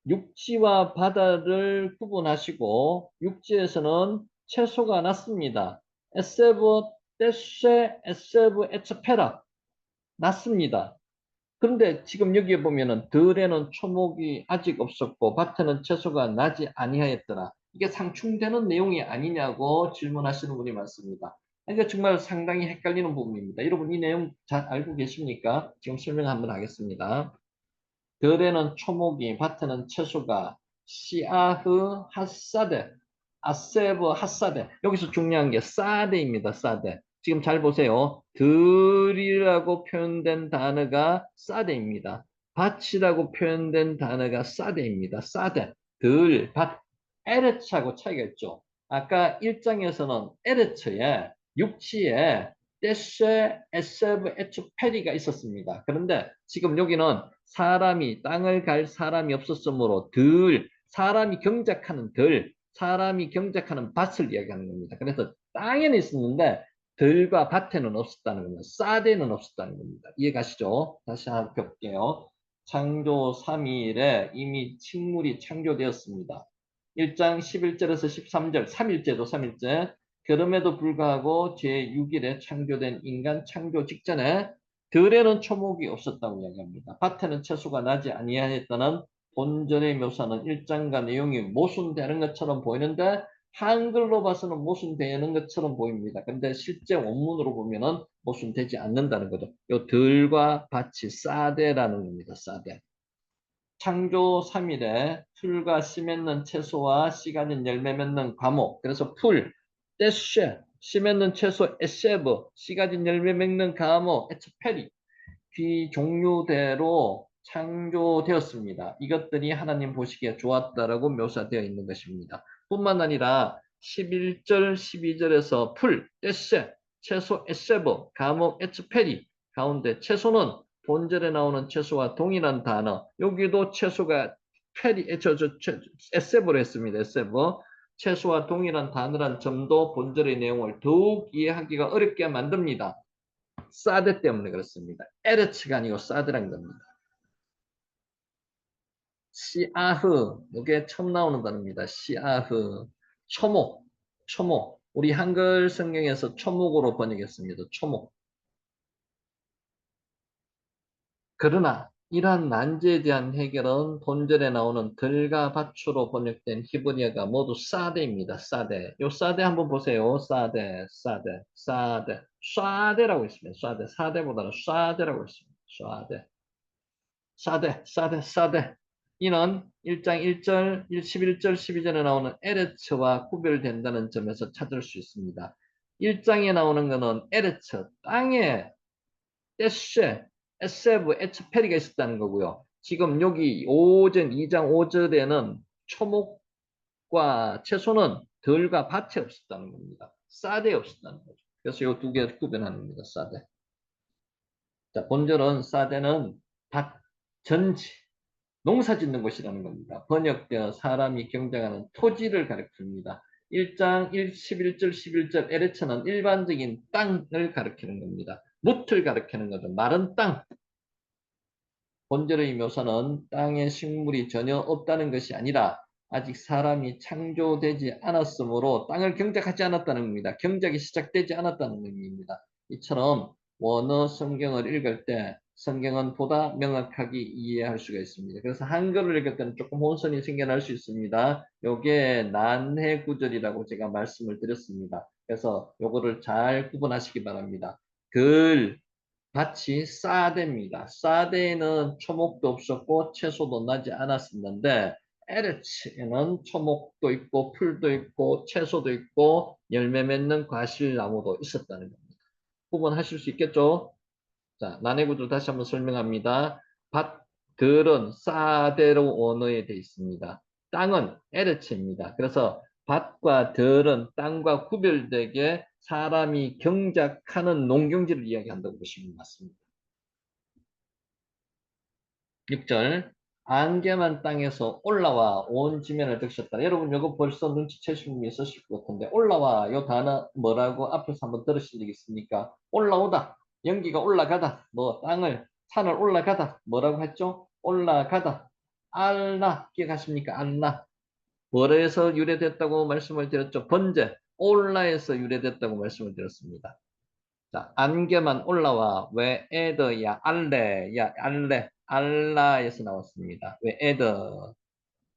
육지와 바다를 구분하시고 육지에서는 채소가 났습니다. 에세브, 떼쉐, 에세브, 에츠페라 났습니다. 그런데 지금 여기에 보면은 들에는 초목이 아직 없었고 밭에는 채소가 나지 아니하였더라. 이게 상충되는 내용이 아니냐고 질문하시는 분이 많습니다. 그러니까 정말 상당히 헷갈리는 부분입니다. 여러분 이 내용 잘 알고 계십니까? 지금 설명 한번 하겠습니다. 들에는 초목이 밭에는 채소가 시아흐 핫사데 아세브 핫사데 여기서 중요한 게 사데입니다. 사데 지금 잘 보세요. 들이라고 표현된 단어가 사데입니다. 밭이라고 표현된 단어가 사데입니다. 사데 들, 밭 에레츠하고 차이가 있죠. 아까 1장에서는 에레츠에 육지에 떼쉐, 에세브, 에추, 페리가 있었습니다. 그런데 지금 여기는 사람이 땅을 갈 사람이 없었으므로 사람이 경작하는 사람이 경작하는 밭을 이야기하는 겁니다. 그래서 땅에는 있었는데 들과 밭에는 없었다는 겁니다. 사대는 없었다는 겁니다. 이해가시죠? 다시 한번 볼게요. 창조 3일에 이미 식물이 창조되었습니다. 1장 11절에서 13절, 3일째도 3일째. 그럼에도 불구하고 제6일에 창조된 인간 창조 직전에 들에는 초목이 없었다고 이야기합니다. 밭에는 채소가 나지 아니하였다는 본절의 묘사는 1장과 내용이 모순되는 것처럼 보이는데 한글로 봐서는 모순되는 것처럼 보입니다. 근데 실제 원문으로 보면은 모순되지 않는다는 거죠. 요 들과 밭이 사대라는 겁니다. 사대. 창조 3일에 풀과 씨 맺는 채소와 씨 가진 열매 맺는 과목. 그래서 풀, 떼쉐, 씨 맺는 채소 에세브, 씨 가진 열매 맺는 과목 에츠페리. 귀종류대로 창조되었습니다. 이것들이 하나님 보시기에 좋았다라고 묘사되어 있는 것입니다. 뿐만 아니라 11절, 12절에서 풀, 떼쉐, 채소 에세브, 과목 에츠페리 가운데 채소는 본절에 나오는 채소와 동일한 단어. 여기도 채소가 에세브로 했습니다. 에세브. 채소와 동일한 단어란 점도 본절의 내용을 더욱 이해하기가 어렵게 만듭니다. 사드 때문에 그렇습니다. 에르츠가 아니고 사드란 겁니다. 시아흐, 이게 처음 나오는 단어입니다. 시아흐, 초목, 초목. 우리 한글 성경에서 초목으로 번역했습니다. 초목. 그러나 이러한 난제에 대한 해결은 본절에 나오는 들과 밭으로 번역된 히브리어가 모두 사데입니다. 사데. 요 사데 한번 보세요. 사데, 사데, 사데. 쏴데라고 있습니다. 쏴데. 사데보다는 쏴데라고 있습니다. 쏴데. 사데. 이는 1장 1절, 11절, 12절에 나오는 에레츠와 구별된다는 점에서 찾을 수 있습니다. 1장에 나오는 것은 에레츠, 땅에 에쉐, 에세브, 에츠페리가 있었다는 거고요. 지금 여기 2장 5절에는 초목과 채소는 들과 밭에 없었다는 겁니다. 사대에 없었다는 거죠. 그래서 이 두 개 구별하는 겁니다. 사대. 자, 본절은 사대는 밭, 전지, 농사 짓는 곳이라는 겁니다. 번역되어 사람이 경작하는 토지를 가리킵니다. 1장 11절 11절 에레츠는 일반적인 땅을 가리키는 겁니다. 묻을 가리키는 거죠. 마른 땅. 본절의 묘사는 땅에 식물이 전혀 없다는 것이 아니라 아직 사람이 창조되지 않았으므로 땅을 경작하지 않았다는 겁니다. 경작이 시작되지 않았다는 의미입니다. 이처럼 원어 성경을 읽을 때 성경은 보다 명확하게 이해할 수가 있습니다. 그래서 한글을 읽을 때는 조금 혼선이 생겨날 수 있습니다. 요게 난해 구절이라고 제가 말씀을 드렸습니다. 그래서 요거를 잘 구분하시기 바랍니다. 글, 밭이 사대입니다. 사대에는 초목도 없었고 채소도 나지 않았었는데 에르츠에는 초목도 있고 풀도 있고 채소도 있고 열매 맺는 과실나무도 있었다는 겁니다. 구분하실 수 있겠죠? 자, 난해구조 다시 한번 설명합니다. 밭, 들은 사대로 언어에 되어 있습니다. 땅은 에르츠입니다. 그래서 밭과 들은 땅과 구별되게 사람이 경작하는 농경지를 이야기한다고 보시면 맞습니다. 6절 안개만 땅에서 올라와 온 지면을 적셨다. 여러분 이거 벌써 눈치채신 분이 있으실 것 같은데 올라와 요 단어 뭐라고 앞에서 한번 들으신 적 있습니까? 올라오다. 연기가 올라가다. 뭐 땅을 산을 올라가다. 뭐라고 했죠? 올라가다. 알라 기억하십니까? 알라. 뭐에서 유래됐다고 말씀을 드렸죠? 번제. 올라에서 유래됐다고 말씀을 드렸습니다. 자, 안개만 올라와 왜 에더야 알레야 알레 알라에서 나왔습니다. 왜 에더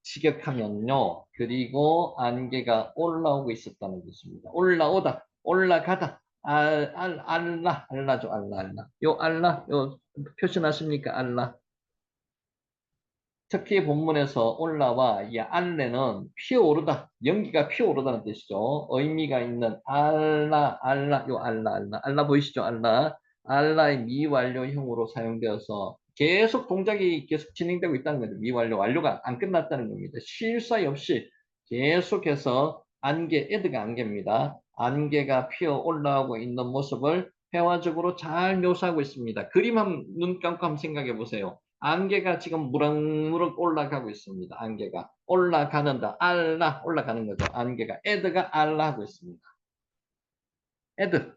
직역하면요. 그리고 안개가 올라오고 있었다는 뜻입니다. 올라오다 올라가다 알라 알라죠 알라 알라 요 알라 요 표시나십니까 알라 특히 본문에서 올라와 이 알레는 피어오르다, 연기가 피어오르다는 뜻이죠. 의미가 있는 알라, 알라, 요 알라, 알라, 알라 보이시죠? 알라, 알라의 미완료형으로 사용되어서 계속 동작이 계속 진행되고 있다는 거죠. 미완료, 완료가 안 끝났다는 겁니다. 쉴 사이 없이 계속해서 안개, 에드가 안개입니다. 안개가 피어 올라오고 있는 모습을 회화적으로 잘 묘사하고 있습니다. 그림 눈 감고 한번 생각해 보세요. 안개가 지금 무럭무럭 올라가고 있습니다. 안개가 올라가는다. 알라 올라가는 거죠. 안개가 에드가 알라 하고 있습니다. 에드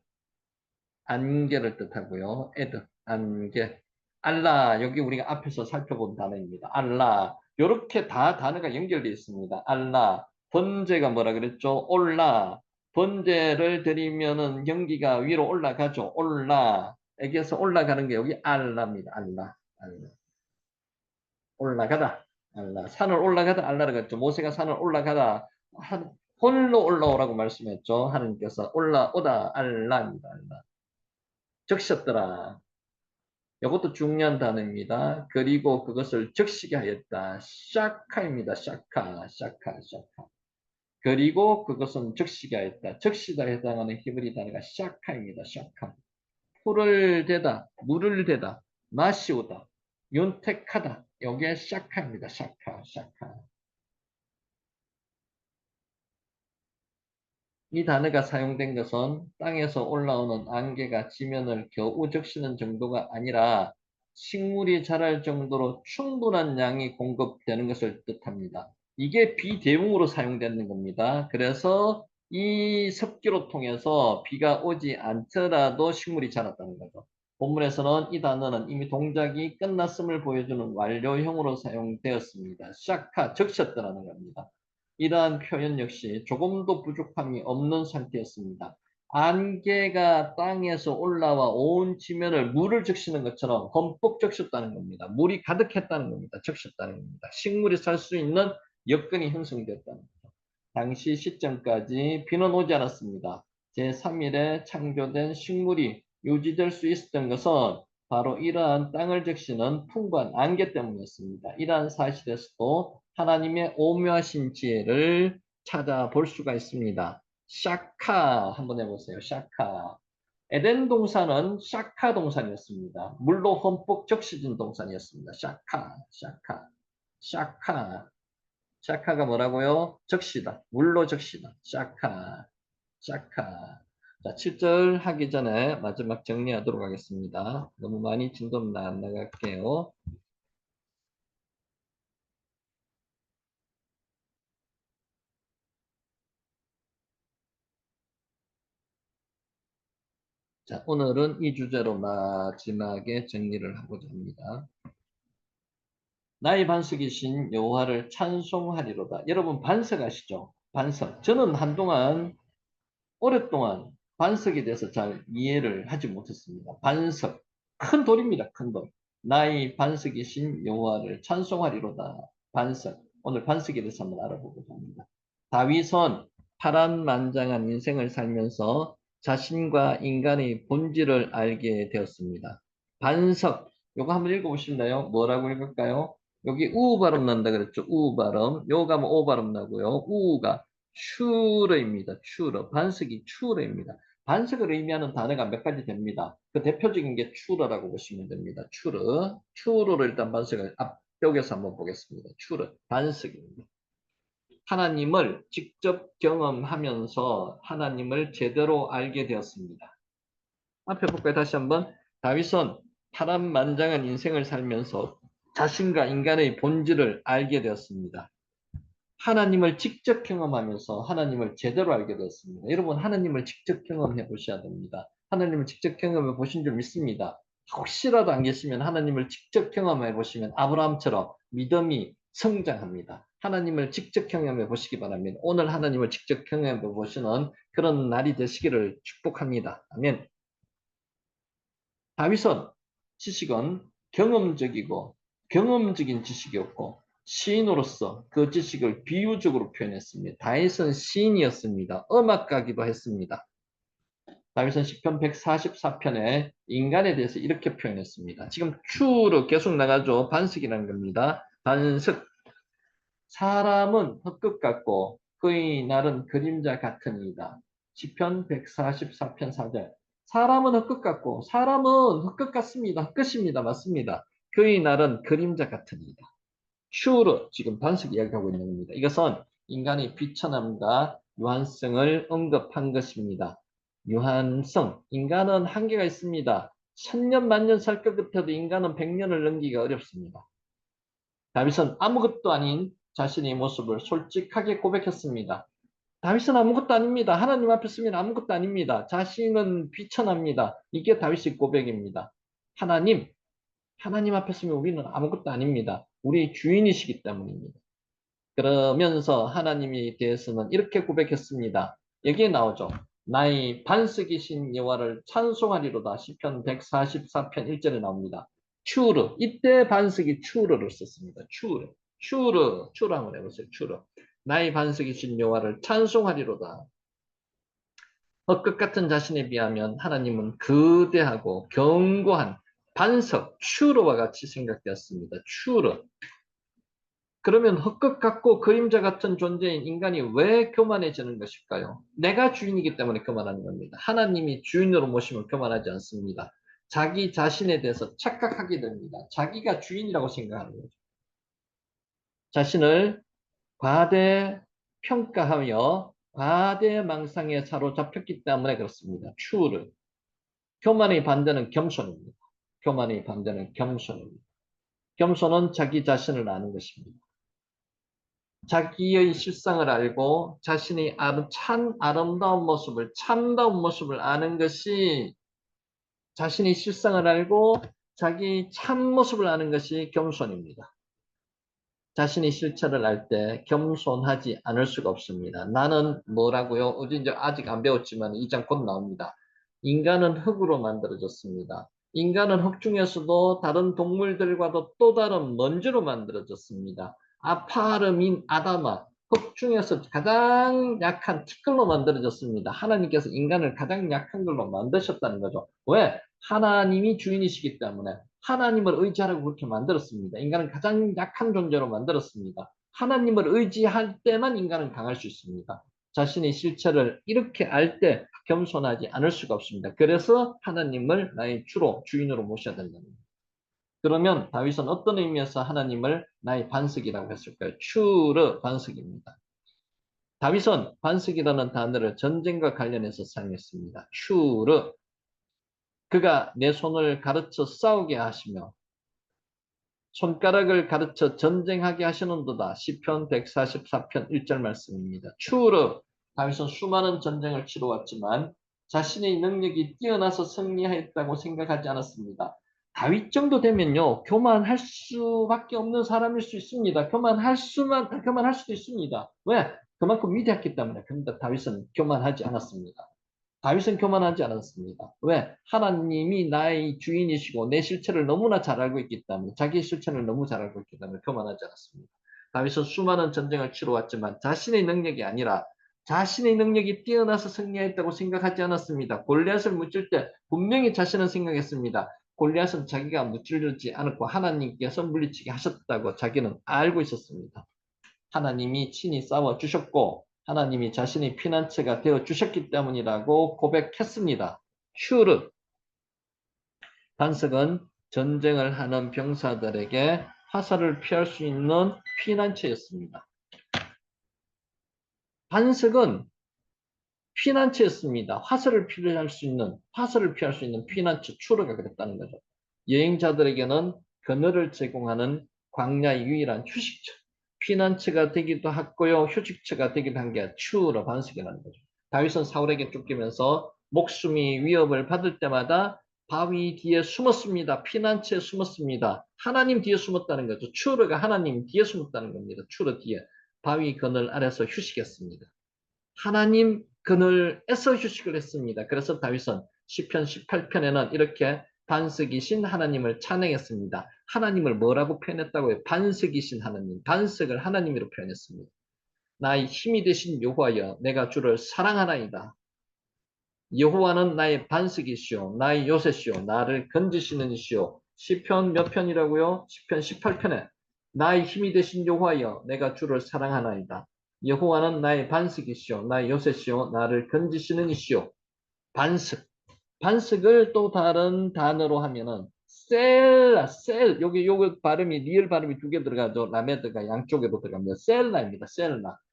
안개를 뜻하고요. 에드 안개 알라 여기 우리가 앞에서 살펴본 단어입니다. 알라 이렇게 다 단어가 연결되어 있습니다. 알라 번제가 뭐라 그랬죠? 올라 번제를 드리면은 연기가 위로 올라가죠. 올라 여기에서 올라가는 게 여기 알라입니다. 알라 알라 올라가다. 알라. 산을 올라가다 알라라고 했죠. 모세가 산을 올라가다 홀로 올라오라고 말씀했죠. 하나님께서 올라오다 알라입니다. 알라. 적셨더라. 이것도 중요한 단어입니다. 그리고 그것을 적시게 하였다. 샤카입니다. 샤카, 샤카, 샤카. 그리고 그것은 적시게 하였다. 적시다 해당하는 히브리 단어가 샤카입니다. 샤카. 풀을 대다, 물을 대다, 마시오다, 윤택하다. 여기에 샤카입니다. 샤카, 샤카. 이 단어가 사용된 것은 땅에서 올라오는 안개가 지면을 겨우 적시는 정도가 아니라 식물이 자랄 정도로 충분한 양이 공급되는 것을 뜻합니다. 이게 비대응으로 사용되는 겁니다. 그래서 이 섭기로 통해서 비가 오지 않더라도 식물이 자랐다는 거죠. 본문에서는 이 단어는 이미 동작이 끝났음을 보여주는 완료형으로 사용되었습니다. 샤카, 적셨다라는 겁니다. 이러한 표현 역시 조금도 부족함이 없는 상태였습니다. 안개가 땅에서 올라와 온 지면을 물을 적시는 것처럼 흠뻑 적셨다는 겁니다. 물이 가득했다는 겁니다. 적셨다는 겁니다. 식물이 살 수 있는 여건이 형성되었다는 거죠. 당시 시점까지 비는 오지 않았습니다. 제3일에 창조된 식물이 유지될 수 있었던 것은 바로 이러한 땅을 적시는 풍부한 안개 때문이었습니다. 이러한 사실에서도 하나님의 오묘하신 지혜를 찾아볼 수가 있습니다. 샤카 한번 해보세요. 샤카. 에덴 동산은 샤카 동산이었습니다. 물로 흠뻑 적셔진 동산이었습니다. 샤카, 샤카, 샤카. 샤카가 뭐라고요? 적시다. 물로 적시다. 샤카, 샤카. 자, 7절 하기 전에 마지막 정리하도록 하겠습니다. 너무 많이 진도는 안 나갈게요. 자, 오늘은 이 주제로 마지막에 정리를 하고자 합니다. 나의 반석이신 여호와를 찬송하리로다. 여러분 반석 아시죠? 반석. 저는 한동안 오랫동안 반석에 대해서 잘 이해를 하지 못했습니다. 반석. 큰 돌입니다. 큰 돌. 나의 반석이신 여호와를 찬송하리로다. 반석. 오늘 반석에 대해서 한번 알아보고자 합니다. 다윗은 파란만장한 인생을 살면서 자신과 인간의 본질을 알게 되었습니다. 반석. 요거 한번 읽어보실래요? 뭐라고 읽을까요? 여기 우 발음 난다 그랬죠? 우 발음. 요거 하면 오 발음 나고요. 우가 추르입니다. 추르. 반석이 추르입니다. 반석을 의미하는 단어가 몇 가지 됩니다. 그 대표적인 게 추르라고 보시면 됩니다. 추르. 추르를 일단 반석을 앞쪽에서 한번 보겠습니다. 추르. 반석입니다. 하나님을 직접 경험하면서 하나님을 제대로 알게 되었습니다. 앞에 볼까요? 다시 한번. 다윗은 파란만장한 인생을 살면서 자신과 인간의 본질을 알게 되었습니다. 하나님을 직접 경험하면서 하나님을 제대로 알게 되었습니다. 여러분 하나님을 직접 경험해 보셔야 됩니다. 하나님을 직접 경험해 보신 줄 믿습니다. 혹시라도 안 계시면 하나님을 직접 경험해 보시면 아브라함처럼 믿음이 성장합니다. 하나님을 직접 경험해 보시기 바랍니다. 오늘 하나님을 직접 경험해 보시는 그런 날이 되시기를 축복합니다. 아멘. 다윗은 지식은 경험적이고 경험적인 지식이었고 시인으로서 그 지식을 비유적으로 표현했습니다. 다윗은 시인이었습니다. 음악가기도 했습니다. 다윗은 시편 144편에 인간에 대해서 이렇게 표현했습니다. 지금 추로 계속 나가죠. 반석이라는 겁니다. 반석. 사람은 흙끝 같고 그의 날은 그림자 같으니이다. 시편 144편 4절. 사람은 흙끝 같고 사람은 흙끝 같습니다. 흙끝입니다. 맞습니다. 그의 날은 그림자 같으니이다. 슈르 지금 반석 이야기하고 있는 겁니다. 이것은 인간의 비천함과 유한성을 언급한 것입니다. 유한성. 인간은 한계가 있습니다. 천년 만년 살 것 같아도 인간은 100년을 넘기기가 어렵습니다. 다윗은 아무것도 아닌 자신의 모습을 솔직하게 고백했습니다. 다윗은 아무것도 아닙니다. 하나님 앞에 서면 아무것도 아닙니다. 자신은 비천합니다. 이게 다윗의 고백입니다. 하나님 앞에 서면 우리는 아무것도 아닙니다. 우리 주인이시기 때문입니다. 그러면서 하나님에 대해서는 이렇게 고백했습니다. 여기에 나오죠. 나의 반석이신 여호와를 찬송하리로다. 시편 144편 1절에 나옵니다. 추르. 이때 반석이 추르를 썼습니다. 추르. 추르 한번 해보세요. 추르. 나의 반석이신 여호와를 찬송하리로다. 헛것 같은 자신에 비하면 하나님은 거대하고 견고한 반석, 추르와 같이 생각되었습니다. 추르. 그러면 헛것 같고 그림자 같은 존재인 인간이 왜 교만해지는 것일까요? 내가 주인이기 때문에 교만하는 겁니다. 하나님이 주인으로 모시면 교만하지 않습니다. 자기 자신에 대해서 착각하게 됩니다. 자기가 주인이라고 생각하는 거죠. 자신을 과대 평가하며 과대 망상에 사로잡혔기 때문에 그렇습니다. 추를. 교만의 반대는 겸손입니다. 교만의 반대는 겸손입니다. 겸손은 자기 자신을 아는 것입니다. 자기의 실상을 알고 자신의 참 아름다운 모습을, 참다운 모습을 아는 것이 자신의 실상을 알고 자기 참 모습을 아는 것이 겸손입니다. 자신의 실체를 알 때 겸손하지 않을 수가 없습니다. 나는 뭐라고요? 어디 이제 아직 안 배웠지만 이 장 곧 나옵니다. 인간은 흙으로 만들어졌습니다. 인간은 흙 중에서도 다른 동물들과도 또 다른 먼지로 만들어졌습니다. 아파르민 아다마, 흙 중에서 가장 약한 티끌로 만들어졌습니다. 하나님께서 인간을 가장 약한 걸로 만드셨다는 거죠. 왜? 하나님이 주인이시기 때문에 하나님을 의지하라고 그렇게 만들었습니다. 인간은 가장 약한 존재로 만들었습니다. 하나님을 의지할 때만 인간은 강할 수 있습니다. 자신의 실체를 이렇게 알 때 겸손하지 않을 수가 없습니다. 그래서 하나님을 나의 주로 주인으로 모셔야 된답니다. 그러면 다윗은 어떤 의미에서 하나님을 나의 반석이라고 했을까요? 추르 반석입니다. 다윗은 반석이라는 단어를 전쟁과 관련해서 사용했습니다. 슈르, 그가 내 손을 가르쳐 싸우게 하시며 손가락을 가르쳐 전쟁하게 하시는도다. 시편 144편 1절 말씀입니다. 슈르, 다윗은 수많은 전쟁을 치러왔지만 자신의 능력이 뛰어나서 승리했다고 생각하지 않았습니다. 다윗 정도 되면요, 교만할 수밖에 없는 사람일 수 있습니다. 교만할 수도 있습니다. 왜? 그만큼 위대했기 때문에. 그런데 다윗은 교만하지 않았습니다. 다윗은 교만하지 않았습니다. 왜? 하나님이 나의 주인이시고 내 실체를 너무나 잘 알고 있기 때문에, 자기의 실체를 너무 잘 알고 있기 때문에 교만하지 않았습니다. 다윗은 수많은 전쟁을 치러왔지만 자신의 능력이 아니라 자신의 능력이 뛰어나서 승리했다고 생각하지 않았습니다. 골리앗을 무찔 때 분명히 자신은 생각했습니다. 골리앗은 자기가 무찌르지 않았고 하나님께서 물리치게 하셨다고 자기는 알고 있었습니다. 하나님이 친히 싸워주셨고 하나님이 자신의 피난처가 되어주셨기 때문이라고 고백했습니다. 슈르, 반석은 전쟁을 하는 병사들에게 화살을 피할 수 있는 피난처였습니다. 반석은 피난처였습니다. 화살을 피할 수 있는 피난처, 추르가 그랬다는 거죠. 여행자들에게는 그늘을 제공하는 광야의 유일한 휴식처, 피난처가 되기도 했고요, 휴식처가 되기도 한 게 추르 반석이라는 거죠. 다윗은 사울에게 쫓기면서 목숨이 위협을 받을 때마다 바위 뒤에 숨었습니다. 피난처에 숨었습니다. 하나님 뒤에 숨었다는 거죠. 추르가 하나님 뒤에 숨었다는 겁니다. 추르 뒤에 바위 그늘 아래서 휴식했습니다. 하나님 그늘에서 휴식을 했습니다. 그래서 다윗은 시편 18편에는 이렇게 반석이신 하나님을 찬양했습니다. 하나님을 뭐라고 표현했다고요? 반석이신 하나님, 반석을 하나님으로 표현했습니다. 나의 힘이 되신 여호와여, 내가 주를 사랑하나이다. 여호와는 나의 반석이시오, 나의 요새시오, 나를 건지시는 이시오. 시편 몇 편이라고요? 시편 18편에 나의 힘이 되신 여호와여, 내가 주를 사랑하나이다. 여호와는 나의 반석이시오, 나의 요새시오, 나를 건지시는 이시오. 반석. 반석을 또 다른 단어로 하면은 셀라, 여기 발음이 리을 발음이 두 개 들어가죠. 라메드가 양쪽에도 들어갑니다. 셀라입니다.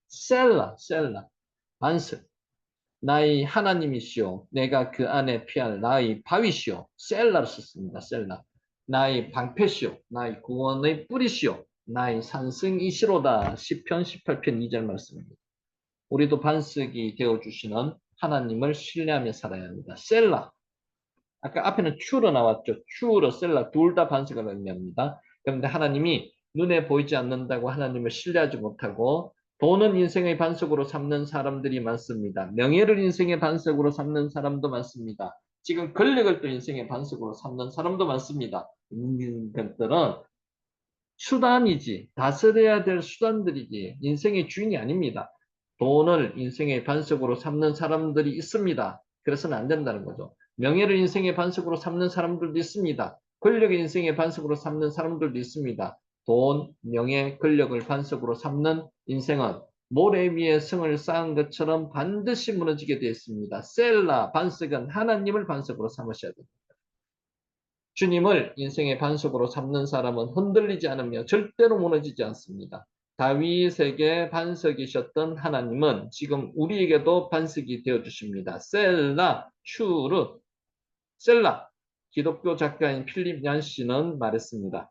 셀라. 반석. 나의 하나님이시오. 내가 그 안에 피할 나의 바위시오. 셀라를 썼습니다. 셀라. 나의 방패시오. 나의 구원의 뿌리시오. 나의 산승이시로다. 시편 18편 2절 말씀입니다. 우리도 반석이 되어주시는 하나님을 신뢰하며 살아야 합니다. 셀라. 아까 앞에는 추로 나왔죠. 추로, 셀라 둘 다 반석을 의미합니다. 그런데 하나님이 눈에 보이지 않는다고 하나님을 신뢰하지 못하고 돈은 인생의 반석으로 삼는 사람들이 많습니다. 명예를 인생의 반석으로 삼는 사람도 많습니다. 지금 권력을 또 인생의 반석으로 삼는 사람도 많습니다. 이런 것들은 수단이지, 다스려야 될 수단들이지 인생의 주인이 아닙니다. 돈을 인생의 반석으로 삼는 사람들이 있습니다. 그래서는 안 된다는 거죠. 명예를 인생의 반석으로 삼는 사람들도 있습니다. 권력을 인생의 반석으로 삼는 사람들도 있습니다. 돈, 명예, 권력을 반석으로 삼는 인생은 모래 위에 성을 쌓은 것처럼 반드시 무너지게 되어 있습니다. 셀라, 반석은 하나님을 반석으로 삼으셔야 됩니다. 주님을 인생의 반석으로 삼는 사람은 흔들리지 않으며 절대로 무너지지 않습니다. 다윗에게 반석이셨던 하나님은 지금 우리에게도 반석이 되어주십니다. 셀라, 슈르, 셀라. 기독교 작가인 필립 얀시는 말했습니다.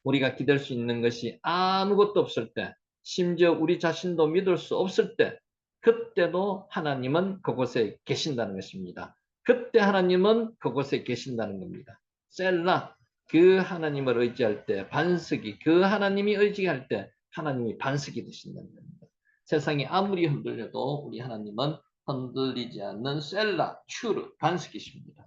우리가 기댈 수 있는 것이 아무것도 없을 때, 심지어 우리 자신도 믿을 수 없을 때, 그때도 하나님은 그곳에 계신다는 것입니다. 그때 하나님은 그곳에 계신다는 겁니다. 셀라, 그 하나님을 의지할 때, 반석이, 그 하나님이 의지할 때 하나님이 반석이 되신다는 겁니다. 세상이 아무리 흔들려도 우리 하나님은 흔들리지 않는 셀라, 츄르, 반석이십니다.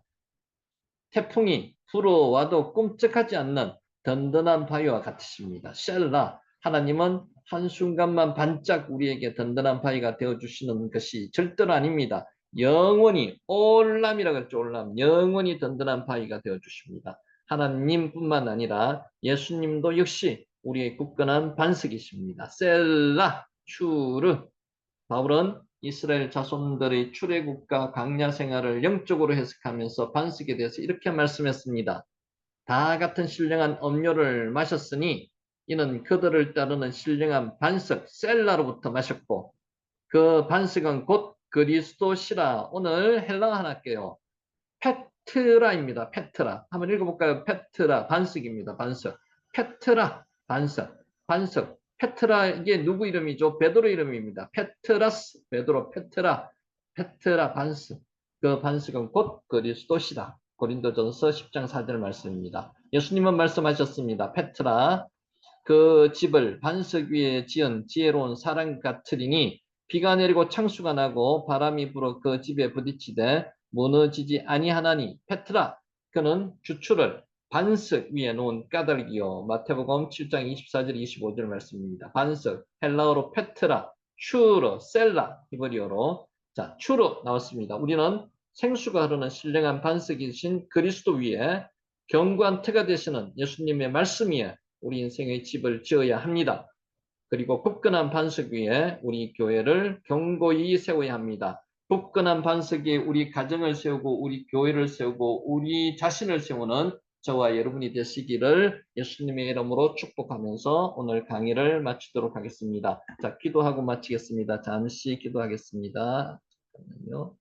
태풍이 불어와도 꿈쩍하지 않는 든든한 바위와 같으십니다. 셀라, 하나님은 한순간만 반짝 우리에게 든든한 바위가 되어주시는 것이 절대로 아닙니다. 영원히, 올람이라고 했죠. 올람, 영원히 든든한 바위가 되어주십니다. 하나님뿐만 아니라 예수님도 역시 우리의 굳건한 반석이십니다. 셀라, 슈르. 바울은 이스라엘 자손들의 출애굽과 광야 생활을 영적으로 해석하면서 반석에 대해서 이렇게 말씀했습니다. 다 같은 신령한 음료를 마셨으니 이는 그들을 따르는 신령한 반석 셀라로부터 마셨고 그 반석은 곧 그리스도시라. 오늘 헬라어 하나 할게요. 페트라입니다. 페트라. 한번 읽어볼까요? 페트라. 반석입니다. 반석. 페트라. 반석. 반석. 페트라. 이게 누구 이름이죠? 베드로 이름입니다. 페트라스. 베드로. 페트라. 페트라. 반석. 그 반석은 곧 그리스도시다. 고린도전서 10장 4절 말씀입니다. 예수님은 말씀하셨습니다. 페트라. 그 집을 반석 위에 지은 지혜로운 사람 같으리니 비가 내리고 창수가 나고 바람이 불어 그 집에 부딪히되 무너지지 아니하나니. 페트라. 그는 주추를 반석 위에 놓은 까닭이요. 마태복음 7장 24절 25절 말씀입니다. 반석 헬라어로 페트라, 추르, 셀라 히브리어로. 자, 추르 나왔습니다. 우리는 생수가 흐르는 신령한 반석이신 그리스도 위에 견고한 터가 되시는 예수님의 말씀 위에 우리 인생의 집을 지어야 합니다. 그리고 굳건한 반석 위에 우리 교회를 견고히 세워야 합니다. 굳건한 반석 위에 우리 가정을 세우고 우리 교회를 세우고 우리 자신을 세우는 저와 여러분이 되시기를 예수님의 이름으로 축복하면서 오늘 강의를 마치도록 하겠습니다. 자, 기도하고 마치겠습니다. 잠시 기도하겠습니다. 잠깐만요.